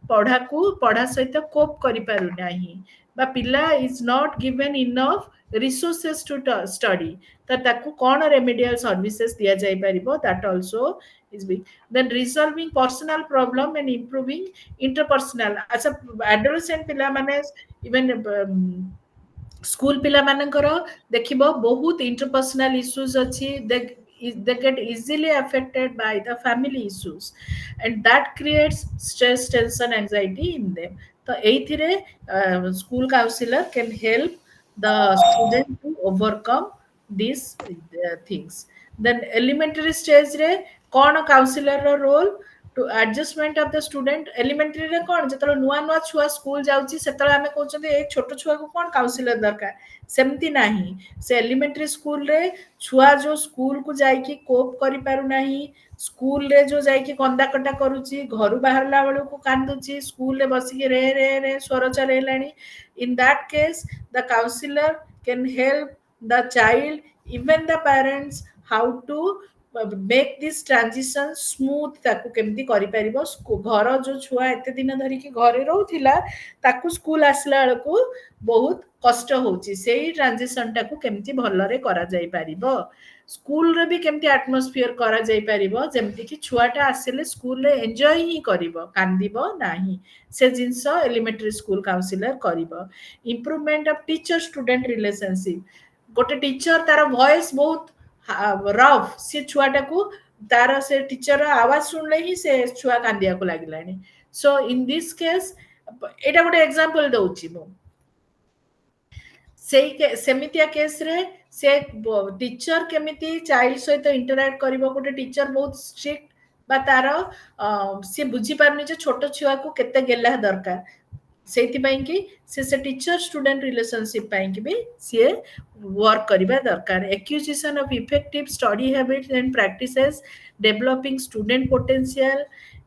ପଢା ସହିତ କୋପ୍ କରିପାରୁନାହିଁ ବା ପିଲା is not given enough resources to study, ତ ତାକୁ କ'ଣ remedial services ଦିଆଯାଇ ପାରିବ, that also is big. Then resolving personal problem and improving interpersonal as a adolescent ପିଲା ମାନେ even ସ୍କୁଲ ପିଲାମାନଙ୍କର ଦେଖିବ ବହୁତ interpersonal issues ଅଛି, they get easily affected by the family issues and that creates stress, tension, anxiety in them. ତ ଏଇଥିରେ school counselor can help the student to overcome these things. Then elementary stage ରେ କ'ଣ counselor ର role? To adjustment of the student. Elementary ରେ କ'ଣ ଯେତେବେଳେ ନୂଆ ନୂଆ ଛୁଆ ସ୍କୁଲ ଯାଉଛି ସେତେବେଳେ ଆମେ କହୁଛନ୍ତି ଏ ଛୋଟ ଛୁଆକୁ କ'ଣ କାଉନସିଲର ଦରକାର, ସେମିତି ନାହିଁ। ସେ ଏଲିମେଣ୍ଟାରୀ ସ୍କୁଲରେ ଛୁଆ ଯୋଉ ସ୍କୁଲକୁ ଯାଇକି କୋପ୍ କରିପାରୁନାହିଁ, ସ୍କୁଲରେ ଯୋଉ ଯାଇକି କନ୍ଦାକଟା କରୁଛି, ଘରୁ ବାହାରିଲା ବେଳକୁ କାନ୍ଦୁଛି, ସ୍କୁଲରେ ବସିକି ରେ ରେ ରେ ସ୍ୱର ଚଲେଇଲାଣି, in that case the counselor can help the child, even the parents, how to make this transition smooth, ତାକୁ କେମିତି କରିପାରିବ। ଘର ଯୋଉ ଛୁଆ ଏତେ ଦିନ ଧରିକି ଘରେ ରହୁଥିଲା ତାକୁ ସ୍କୁଲ ଆସିଲା ବେଳକୁ ବହୁତ କଷ୍ଟ ହଉଛି, ସେଇ ଟ୍ରାନଜିସନ ଟାକୁ କେମିତି ଭଲରେ କରାଯାଇ ପାରିବ, ସ୍କୁଲରେ ବି କେମିତି ଆଟମୋସ୍ଫିୟର କରାଯାଇ ପାରିବ ଯେମିତିକି ଛୁଆଟା ଆସିଲେ ସ୍କୁଲରେ ଏନ୍ଜୟ ହିଁ କରିବ, କାନ୍ଦିବ ନାହିଁ, ସେ ଜିନିଷ ଏଲିମେଣ୍ଟାରୀ ସ୍କୁଲ କାଉନସିଲର କରିବ। Improvement of teacher student relationship, ଗୋଟେ ଟିଚର ତାର ଭଏସ ବହୁତ ରଫ୍, ସେ ଛୁଆଟାକୁ ତାର ସେ ଟିଚର ଆୱାଜ ଶୁଣିଲେ ହିଁ ସେ ଛୁଆ କାନ୍ଦିବାକୁ ଲାଗିଲାଣି। ସୋ ଇନ୍ ଦିସ୍ କେସ୍ ଏଇଟା ଗୋଟେ ଏକ୍ସାମ୍ପଲ ଦଉଛି ମୁଁ, ସେମିତିଆ କେସ୍ରେ ସେ ଟିଚର କେମିତି ଚାଇଲ୍ଡ ସହିତ ଇଣ୍ଟରାକ୍ଟ କରିବ, ଗୋଟେ ଟିଚର ବହୁତ ଷ୍ଟ୍ରିକ୍ଟ ବା ତାର ସେ ବୁଝିପାରୁନି ଯେ ଛୋଟ ଛୁଆକୁ କେତେ ଗେହ୍ଲା ଦରକାର, ସେଇଥିପାଇଁ କି ସେ ଟିଚର ଷ୍ଟୁଡେଣ୍ଟ ରିଲେସନସିପ ପାଇଁ କି ବି ସିଏ work କରିବା ଦରକାର। acquisition of effective study habits and practices, developing student potential,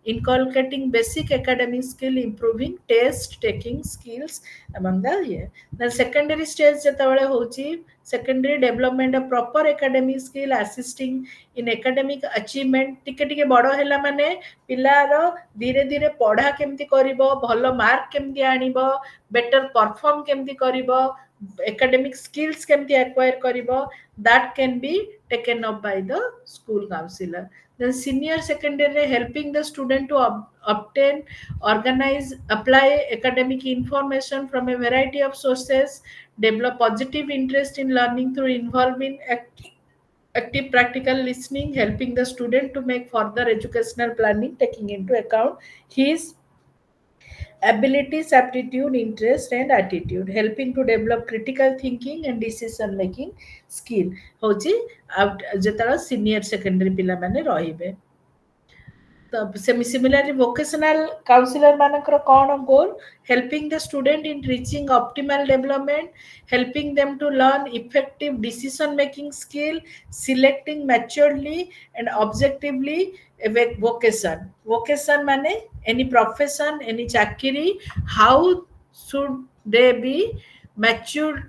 inculcating basic academic skill, improving test taking skills among the then secondary stage ଯେତେବେଳେ ହଉଛି, secondary development of proper academic skill, assisting in academic achievement, ଟିକେ ଟିକେ ବଡ ହେଲା ମାନେ ପିଲାର ଧୀରେ ଧୀରେ ପଢା କେମିତି କରିବ, ଭଲ ମାର୍କ କେମିତି ଆଣିବ, ବେଟର ପରଫର୍ମ କେମିତି କରିବ, academic skills କେମିତି acquire କରିବ, that can be taken up by the school counselor. Then senior secondary helping the student to obtain, organize, apply academic information from a variety of sources, develop positive interest in learning through involving active practical listening, helping the student to make further educational planning taking into account his abilities, aptitude, interest and attitude, helping to develop critical thinking and decision making skill ହଉଛି ଯେତେବେଳେ senior secondary ପିଲାମାନେ ରହିବେ। Similarly, vocational counselor manakar କ'ଣ goal? Helping the student in reaching optimal development, helping them to learn effective decision making skill, selecting maturely and objectively with vocation. Vocation mane any profession, any chakiri, how should they be maturely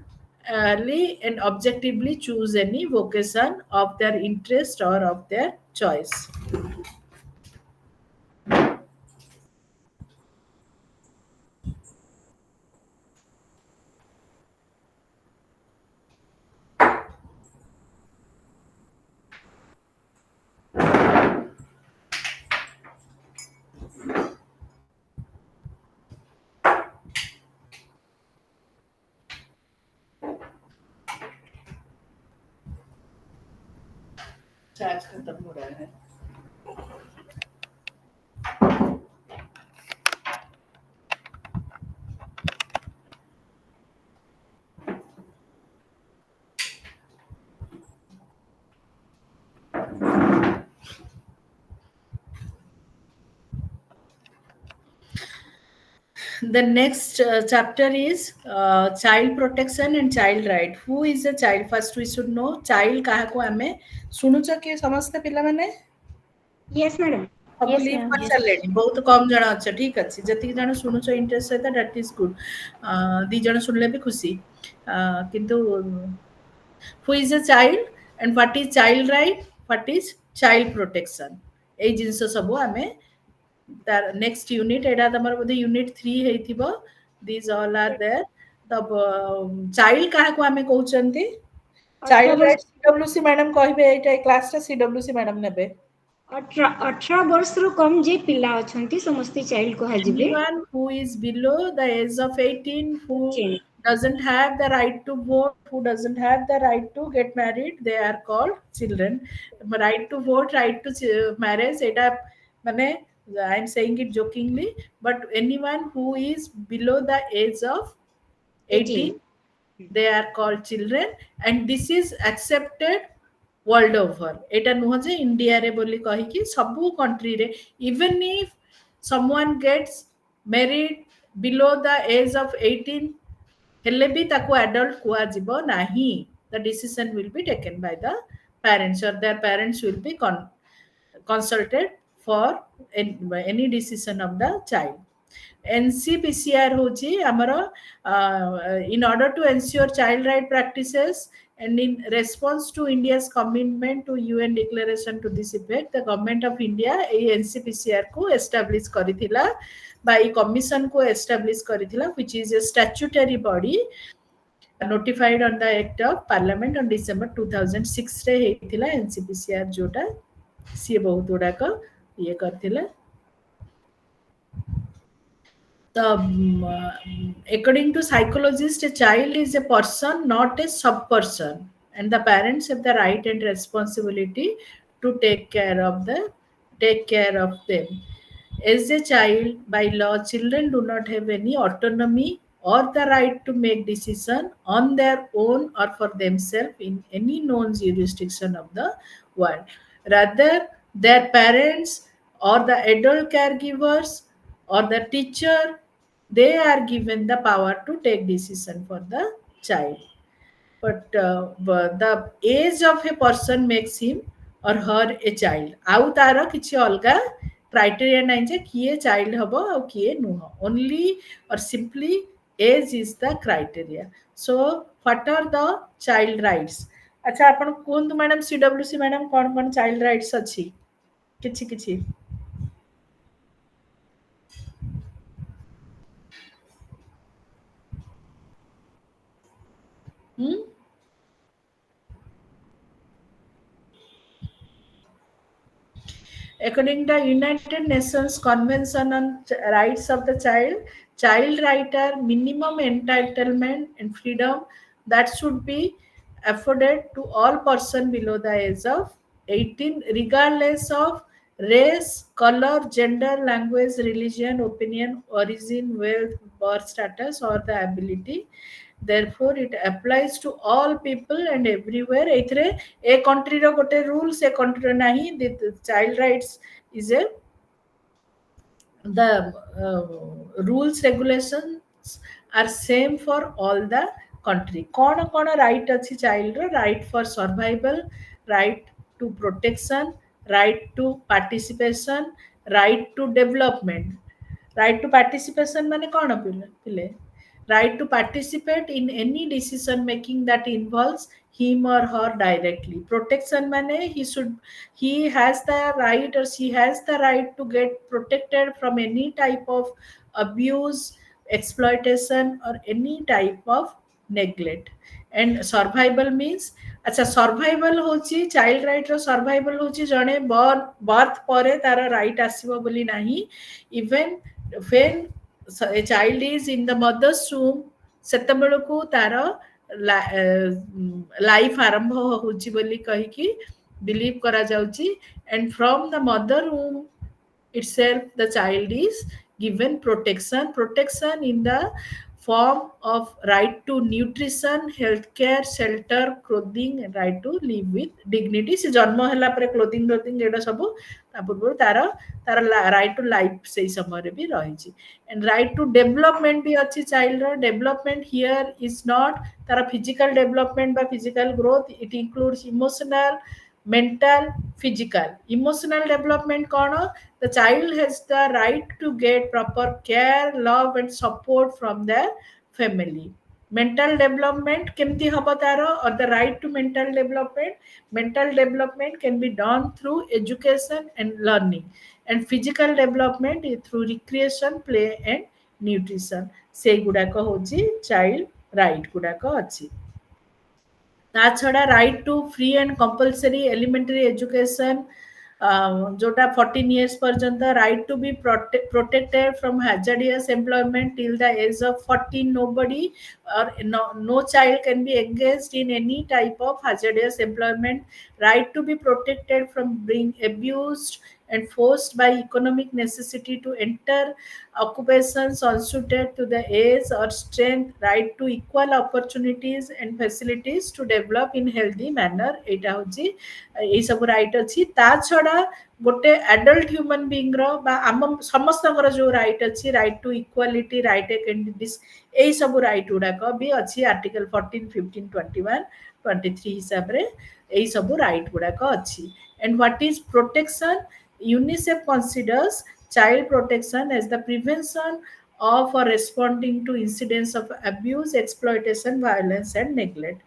and objectively choose any vocation of their interest or of their choice. Charge खत्म हो रहा है। The next chapter is child protection and child right. Who is a child? First we should know child କାହାକୁ ଆମେ ଶୁଣୁଛ କି ସମସ୍ତେ ପିଲାମାନେ Yes, madam. ସବୁ Yes, ଲିଭ୍ ma'am. କରିସାରିଲେଣି ବହୁତ କମ ଜଣ ଅଛ ଠିକ ଅଛି ଯେତିକି ଜଣ ଶୁଣୁଛ ଇଣ୍ଟରେଷ୍ଟ ସହିତ ଡାଟ୍ ଇଜ ଗୁଡ୍ ଦି ଜଣ ଶୁଣିଲେ ବି ଖୁସି କିନ୍ତୁ who is a child and what is child right what is child protection ଏଇ ଜିନିଷ ସବୁ ଆମେ ତାର ନେକ୍ସଟ ୟୁନିଟ୍ ଏଇଟା ତମର ବୋଧେ ୟୁନିଟ୍ 3 ହେଇଥିବ ଦିସ୍ ଅଲ୍ ଆର୍ ଦେୟାର ତ ଚାଇଲ୍ଡ କାହାକୁ ଆମେ କହୁଛନ୍ତି ଚାଇଲ୍ଡ 18 ରାଇଟ୍ସ ସିଡବ୍ଲ୍ୟୁସି ମ୍ୟାଡାମ କହିବେ ଏଇଟା ଏ କ୍ଲାସରେ ସିଡବ୍ଲ୍ୟୁସି ମ୍ୟାଡାମ ନେବେ 18 ବର୍ଷରୁ କମ ଯେ ପିଲା ଅଛନ୍ତି ସମସ୍ତେ child କୁହାଯିବେ। anyone who is below the age of 18 who Children. doesn't have the right to vote who doesn't have the right to get married they are called children right to vote right to marriage eta mane I am saying it jokingly but anyone who is below the age of 18 18 they are called children and this is accepted world over eta nuho je india re boli kahi ki sabu country re even if someone gets married below the age of 18 ହେଲେ ବି ତାକୁ adult କୁହାଯିବ ନାହିଁ the decision will be taken by the parents or their parents will be consulted for any decision of the child NCPCR होची ଆମର in order to ensure child right practices and in response to India's commitment to UN declaration to this effect the government of India এই NCPCR को establish କରିଥିଲା by commission को establish କରିଥିଲା which is a statutory body notified on the act of parliament on December 2006 ରେ ହେଇଥିଲା NCPCR जोटा ସିଏ ବହୁତ ଗୁଡାକ ଇଏ କରିଥିଲେ according to psychologists, a child is a person, not a sub-person, and the parents have the right and responsibility to take care of them. As a child, by law, children do not have any autonomy or the right to make decision on their own or for themselves in any known jurisdiction of the world. Rather, their parents or the adult caregivers or the teacher they are given the power to take decision for the child but the age of a person makes him or her a child ଆଉ ତାର କିଛି ଅଲଗା criteria ନାହିଁ ଯେ କିଏ child ହବ ଆଉ କିଏ ନୁହଁ only or simply age is the criteria so what are the child rights ଆଚ୍ଛା ଆପଣ କୁହନ୍ତୁ ମ୍ୟାଡାମ ସିଡବ୍ଲ୍ୟୁସି ମ୍ୟାଡାମ କଣ କଣ ଚାଇଲ୍ଡ ରାଇଟ୍ସ ଅଛି କିଛି କିଛି According to United Nations Convention on Rights of the Child, child rights are minimum entitlement and freedom that should be afforded to all persons below the age of 18, regardless of race, color, gender, language, religion, opinion, origin, wealth, birth status, or the ability. Therefore, it applies to all people and everywhere. ଏଥିରେ ଏ କଣ୍ଟ୍ରିର ଗୋଟେ rule ସେ କଣ୍ଟ୍ରିର ନାହିଁ the child rights is a the rules regulations are same for all the country कौन कौन right अच्छी child row right for survival right to protection right to participation right to development right to participation माने कौन पिले right to participate in any decision making that involves him or her directly protection mane he has the right or she has the right to get protected from any type of abuse exploitation or any type of neglect and survival means अच्छा survival होची child right रो survival होची जणे birth परे तार right आसीबो बोली नाही even when a child is in the mother's womb ସେତେବେଳକୁ ତାର ଲାଇଫ ଆରମ୍ଭ ହଉଛି ବୋଲି କହିକି ବିଲିଭ କରାଯାଉଛି and from the mother womb itself the child is given protection in the form of right to nutrition healthcare shelter clothing and right to live with dignity ସେ ଜନ୍ମ ହେଲା ପରେ clothing ଏଟା ସବୁ ତା ପୂର୍ବରୁ ତାର ତାର ରାଇଟ୍ ଟୁ ଲାଇଫ୍ ସେଇ ସମୟରେ ବି ରହିଛି। एंड राइट टू डेवलपमेंट भी अच्छी child development here is not तार फिजिकल डेवलपमेंट बा physical growth it includes emotional mental physical emotional development कौन the child has the right to get proper care love and support from their family mental development केमती हम तार और the right to mental development can be done through education and learning and physical development is through recreation play and nutrition से गुड़ाक हूँ child right गुड़ाक अच्छी ता छड़ा right to free and compulsory elementary education जोटा 14 years पर्यंत right to be protected from hazardous employment till the age of 14 nobody or no child can be engaged in any type of hazardous employment right to be protected from being abused and forced by economic necessity to enter occupations unsuited to the age or strength right to equal opportunities and facilities to develop in healthy manner एटा होची एई सब right अछि ता छडा गोटे adult human being रो बा हम समस्तकर जो right अछि right to equality right this एई सब राइट उडा को भी अछि आर्टिकल 14 15 21 23 हिसाब रे एई सब राइट उडा को अछि and what is protection UNICEF considers child protection as the prevention of or responding to incidents of abuse, exploitation, violence and neglect.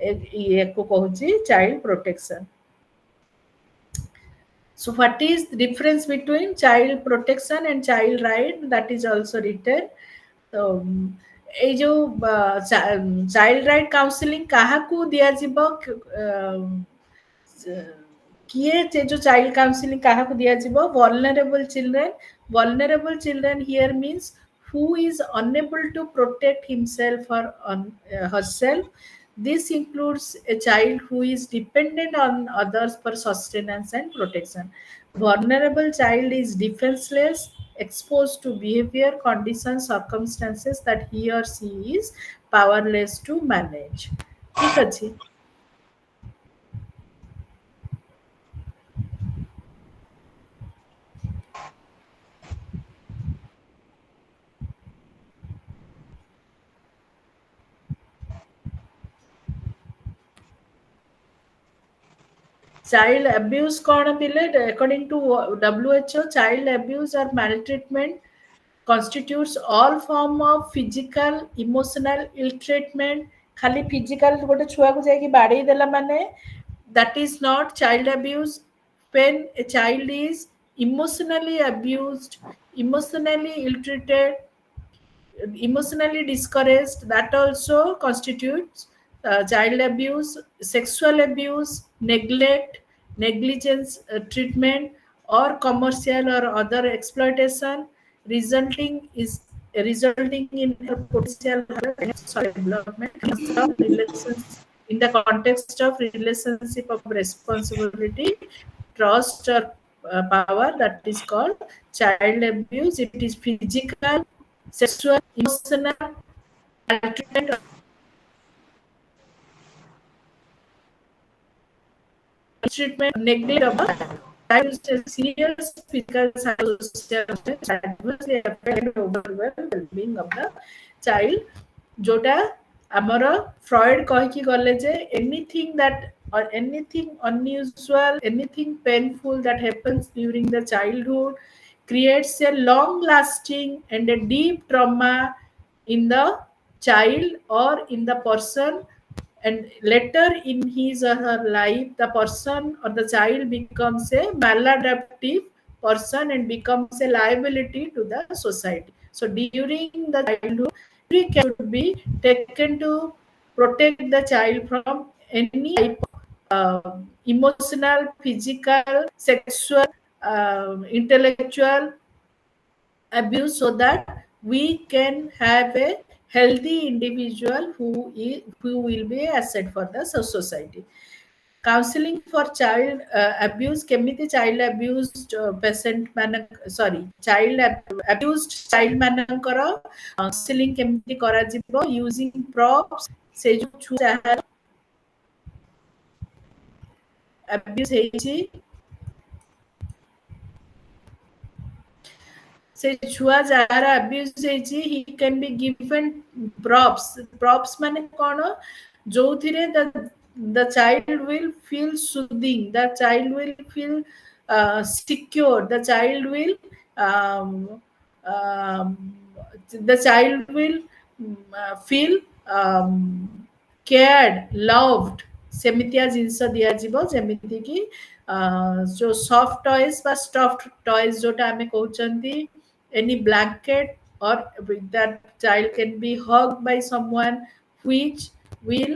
ये को कहूची child protection. So what is the difference between child protection and child right? That is also written. तो এই जो child right counselling काहाकू दिया जिवो किए से जो चाइल्ड काउंसलिंग काहाकू दिया जिवो vulnerable children here means who is unable to protect himself or herself this includes a child who is dependent on others for sustenance and protection vulnerable child is defenseless exposed to behavior conditions circumstances that he or she is powerless to manage ठीक अछि child abuse कौन बिले according to WHO child abuse or maltreatment constitutes all form of physical emotional ill treatment खाली physical गोटे छुआ को जाके बाड़ी देला माने that is not child abuse when a child is emotionally abused emotionally ill treated emotionally discouraged that also constitutes child abuse sexual abuse neglect negligence treatment or commercial or other exploitation resulting in potential development relations in the context of relationship of responsibility trust or power that is called child abuse it is physical sexual, emotional, maltreatment, treatment, neglect of a serious physical, psychosocial, adversely affect overall well-being of the child. जोटा आमर Freud कहिकी गले जे anything that or anything unusual, anything painful that happens during the childhood creates a long-lasting and a deep trauma in the child or in the person and later in his or her life the person or the child becomes a maladaptive person and becomes a liability to the society so during the childhood every care should be taken to protect the child from any type of emotional physical sexual intellectual abuse so that we can have a healthy individual who will be asset for the society counseling for child abuse केमिति child abused patient मान sorry child abused child मानकर counseling केमिति करा जिवो using props से जो छुआ abuse ହେଇଛି ସେ ଛୁଆ ଯାହାର ଆବ୍ୟୁଜ ହେଇଛି he can be given props ମାନେ କଣ, ଯୋଉଥିରେ the child will feel soothing, the child will feel secure, the child will um, um, the child will feel cared, loved, ସେମିତିଆ ଜିନିଷ ଦିଆଯିବ ଯେମିତି କି जो सॉफ्ट टॉयज बा स्टफ्ड टॉयज जोटा आमे कहउचंती, any blanket, or that child can be hugged by someone which will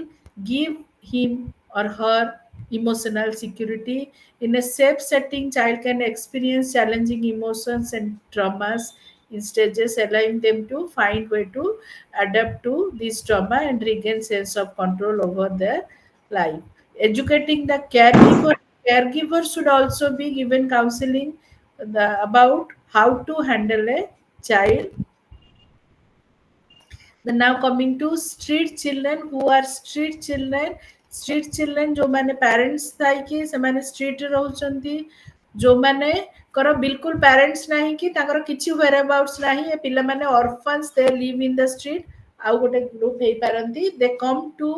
give him or her emotional security. In a safe setting, child can experience challenging emotions and traumas in stages, allowing them to find way to adapt to this trauma and regain sense of control over their life. Educating the caregiver should also be given counseling about how to handle a child. Then now coming to street children. Who are street children? Street children जो माने parents Thai कि से माने street रे रहउचंती, जो माने कर बिल्कुल parents नहीं कि ताकर किछि whereabouts नहीं, ए पिला माने orphans, they live in the street. आउ गोटे ग्रुप हेई पारंती, they come to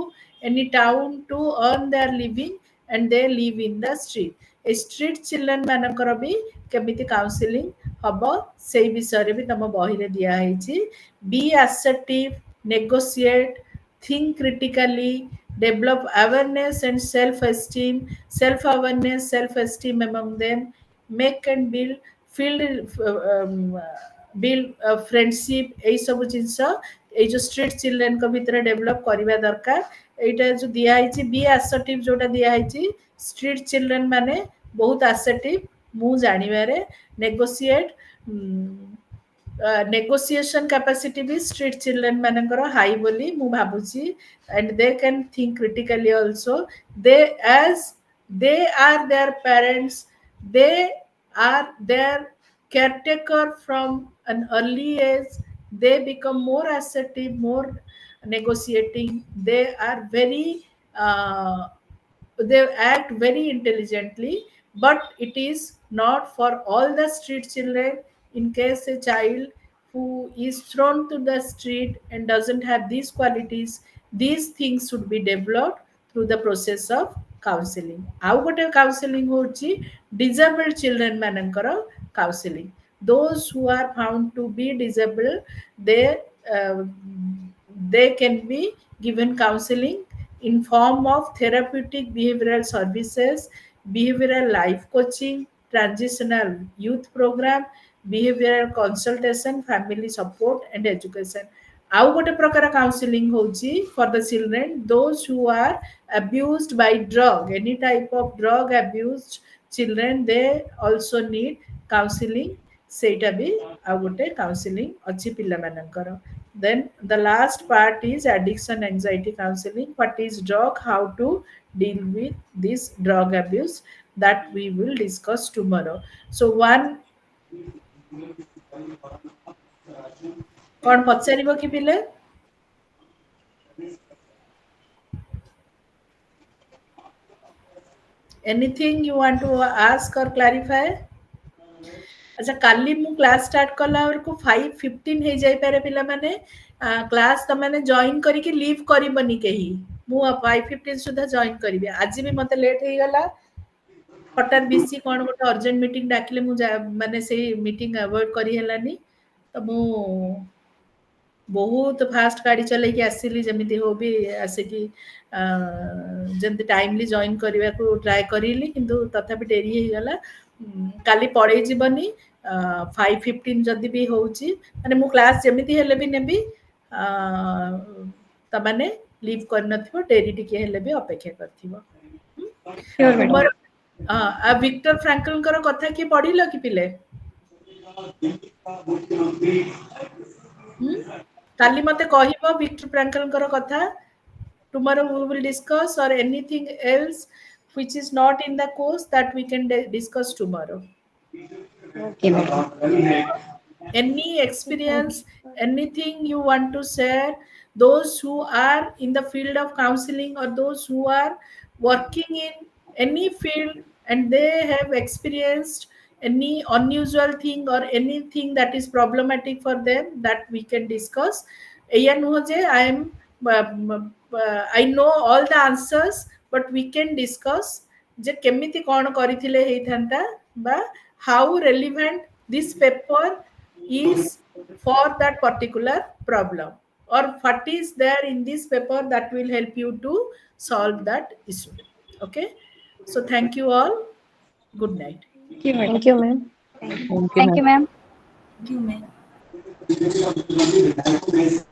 any town to earn their living and they live in the street. A street children मानकर भी केमिति काउंसलिंग हबो सेई विषय रे भी तम बही रे दिया हेछि. Be assertive, negotiate, think critically, develop awareness and self-esteem, self-awareness, self-esteem among them, make and build friendship. এই সব জিনিস এই যে স্ট্রিট চিলড্রেন ক ভিতরে ডেভেলপ করিবা দরকার. এইটা যে দিয়া হইছি বি আসর্টিভ, जोटा দিয়া হইছি স্ট্রিট চিলড্রেন মানে বহুত আসর্টিভ মু জানিবারে. নেগোসিয়েট, negotiation capacity भी street children मानकर high बोली मु भाबुची. And they can think critically also. They, as they are their parents, they are their caretaker from an early age, they become more assertive, more negotiating. They are very they act very intelligently, but it is not for all the street children. In case a child who is thrown to the street and doesn't have these qualities, these things should be developed through the process of counseling. How gote counseling hochi disabled children manankara counseling. Those who are found to be disabled, they uh, they can be given counseling in form of therapeutic behavioral services, behavioral life coaching, transitional youth program, behavioral consultation, family support and education. ଆଉ ଗୋଟେ ପ୍ରକାର counselling ହେଉଛି for the children those who R abused by drug, any type of drug abused children, they also need counseling. ସେଇଟା ବି ଆଉ ଗୋଟେ counselling ଅଛି ପିଲାମାନଙ୍କର. Then the last part is addiction anxiety counseling. What is drug, how to deal with this drug abuse, that we will discuss tomorrow. So one, कौन पचारिबो कि पिले? Anything you want to ask or clarify? अच्छा काली मु class start कला को 5:15 हो जाई पारे पिला माने क्लास त माने जॉइन करी के लीव करबनी केही. मु 5:15 सुधा जॉइन करबी. आज भी मते लेट हो गला, हटात बीसी कोन गोटे अर्जेंट मीटिंग डाकिले मु माने से मीटिंग अवॉइड करी हलानी. तो मु बहुत फास्ट गाड़ी चले कि आसिली जमिति हो भी आसिकी जमती टाइमली जॉइन करने को ट्राए करी, किंतु तथापि डेरी हो गला. काली पड़े जीवनी 5:15 जदि भी होची माने मु क्लास जमिति हेले भी नेबी, तमाने लीव कर नथिबो, डेरी टिके हेले भी अपेक्षा करथिबो. तुमर आ विक्टर फ्रैंकल कर कथा की पढिलो कि पिले? काली मते कहिबो विक्टर फ्रैंकल कर कथा. Tomorrow we will discuss, or anything else which is not in the course that we can discuss tomorrow. Okay, madam. Any experience, anything you want to share, those who are in the field of counseling or those who are working in any field and they have experienced any unusual thing or anything that is problematic for them, that we can discuss. एया नुह जे I know all the answers, but we can discuss जे केमिति कौन करिथिले हेइथांता बा how relevant this paper is for that particular problem, or what is there in this paper that will help you to solve that issue. Okay, so thank you all. Good night. Thank you, ma'am. Thank you, Thank you, ma'am. ma'am. Thank you, ma'am.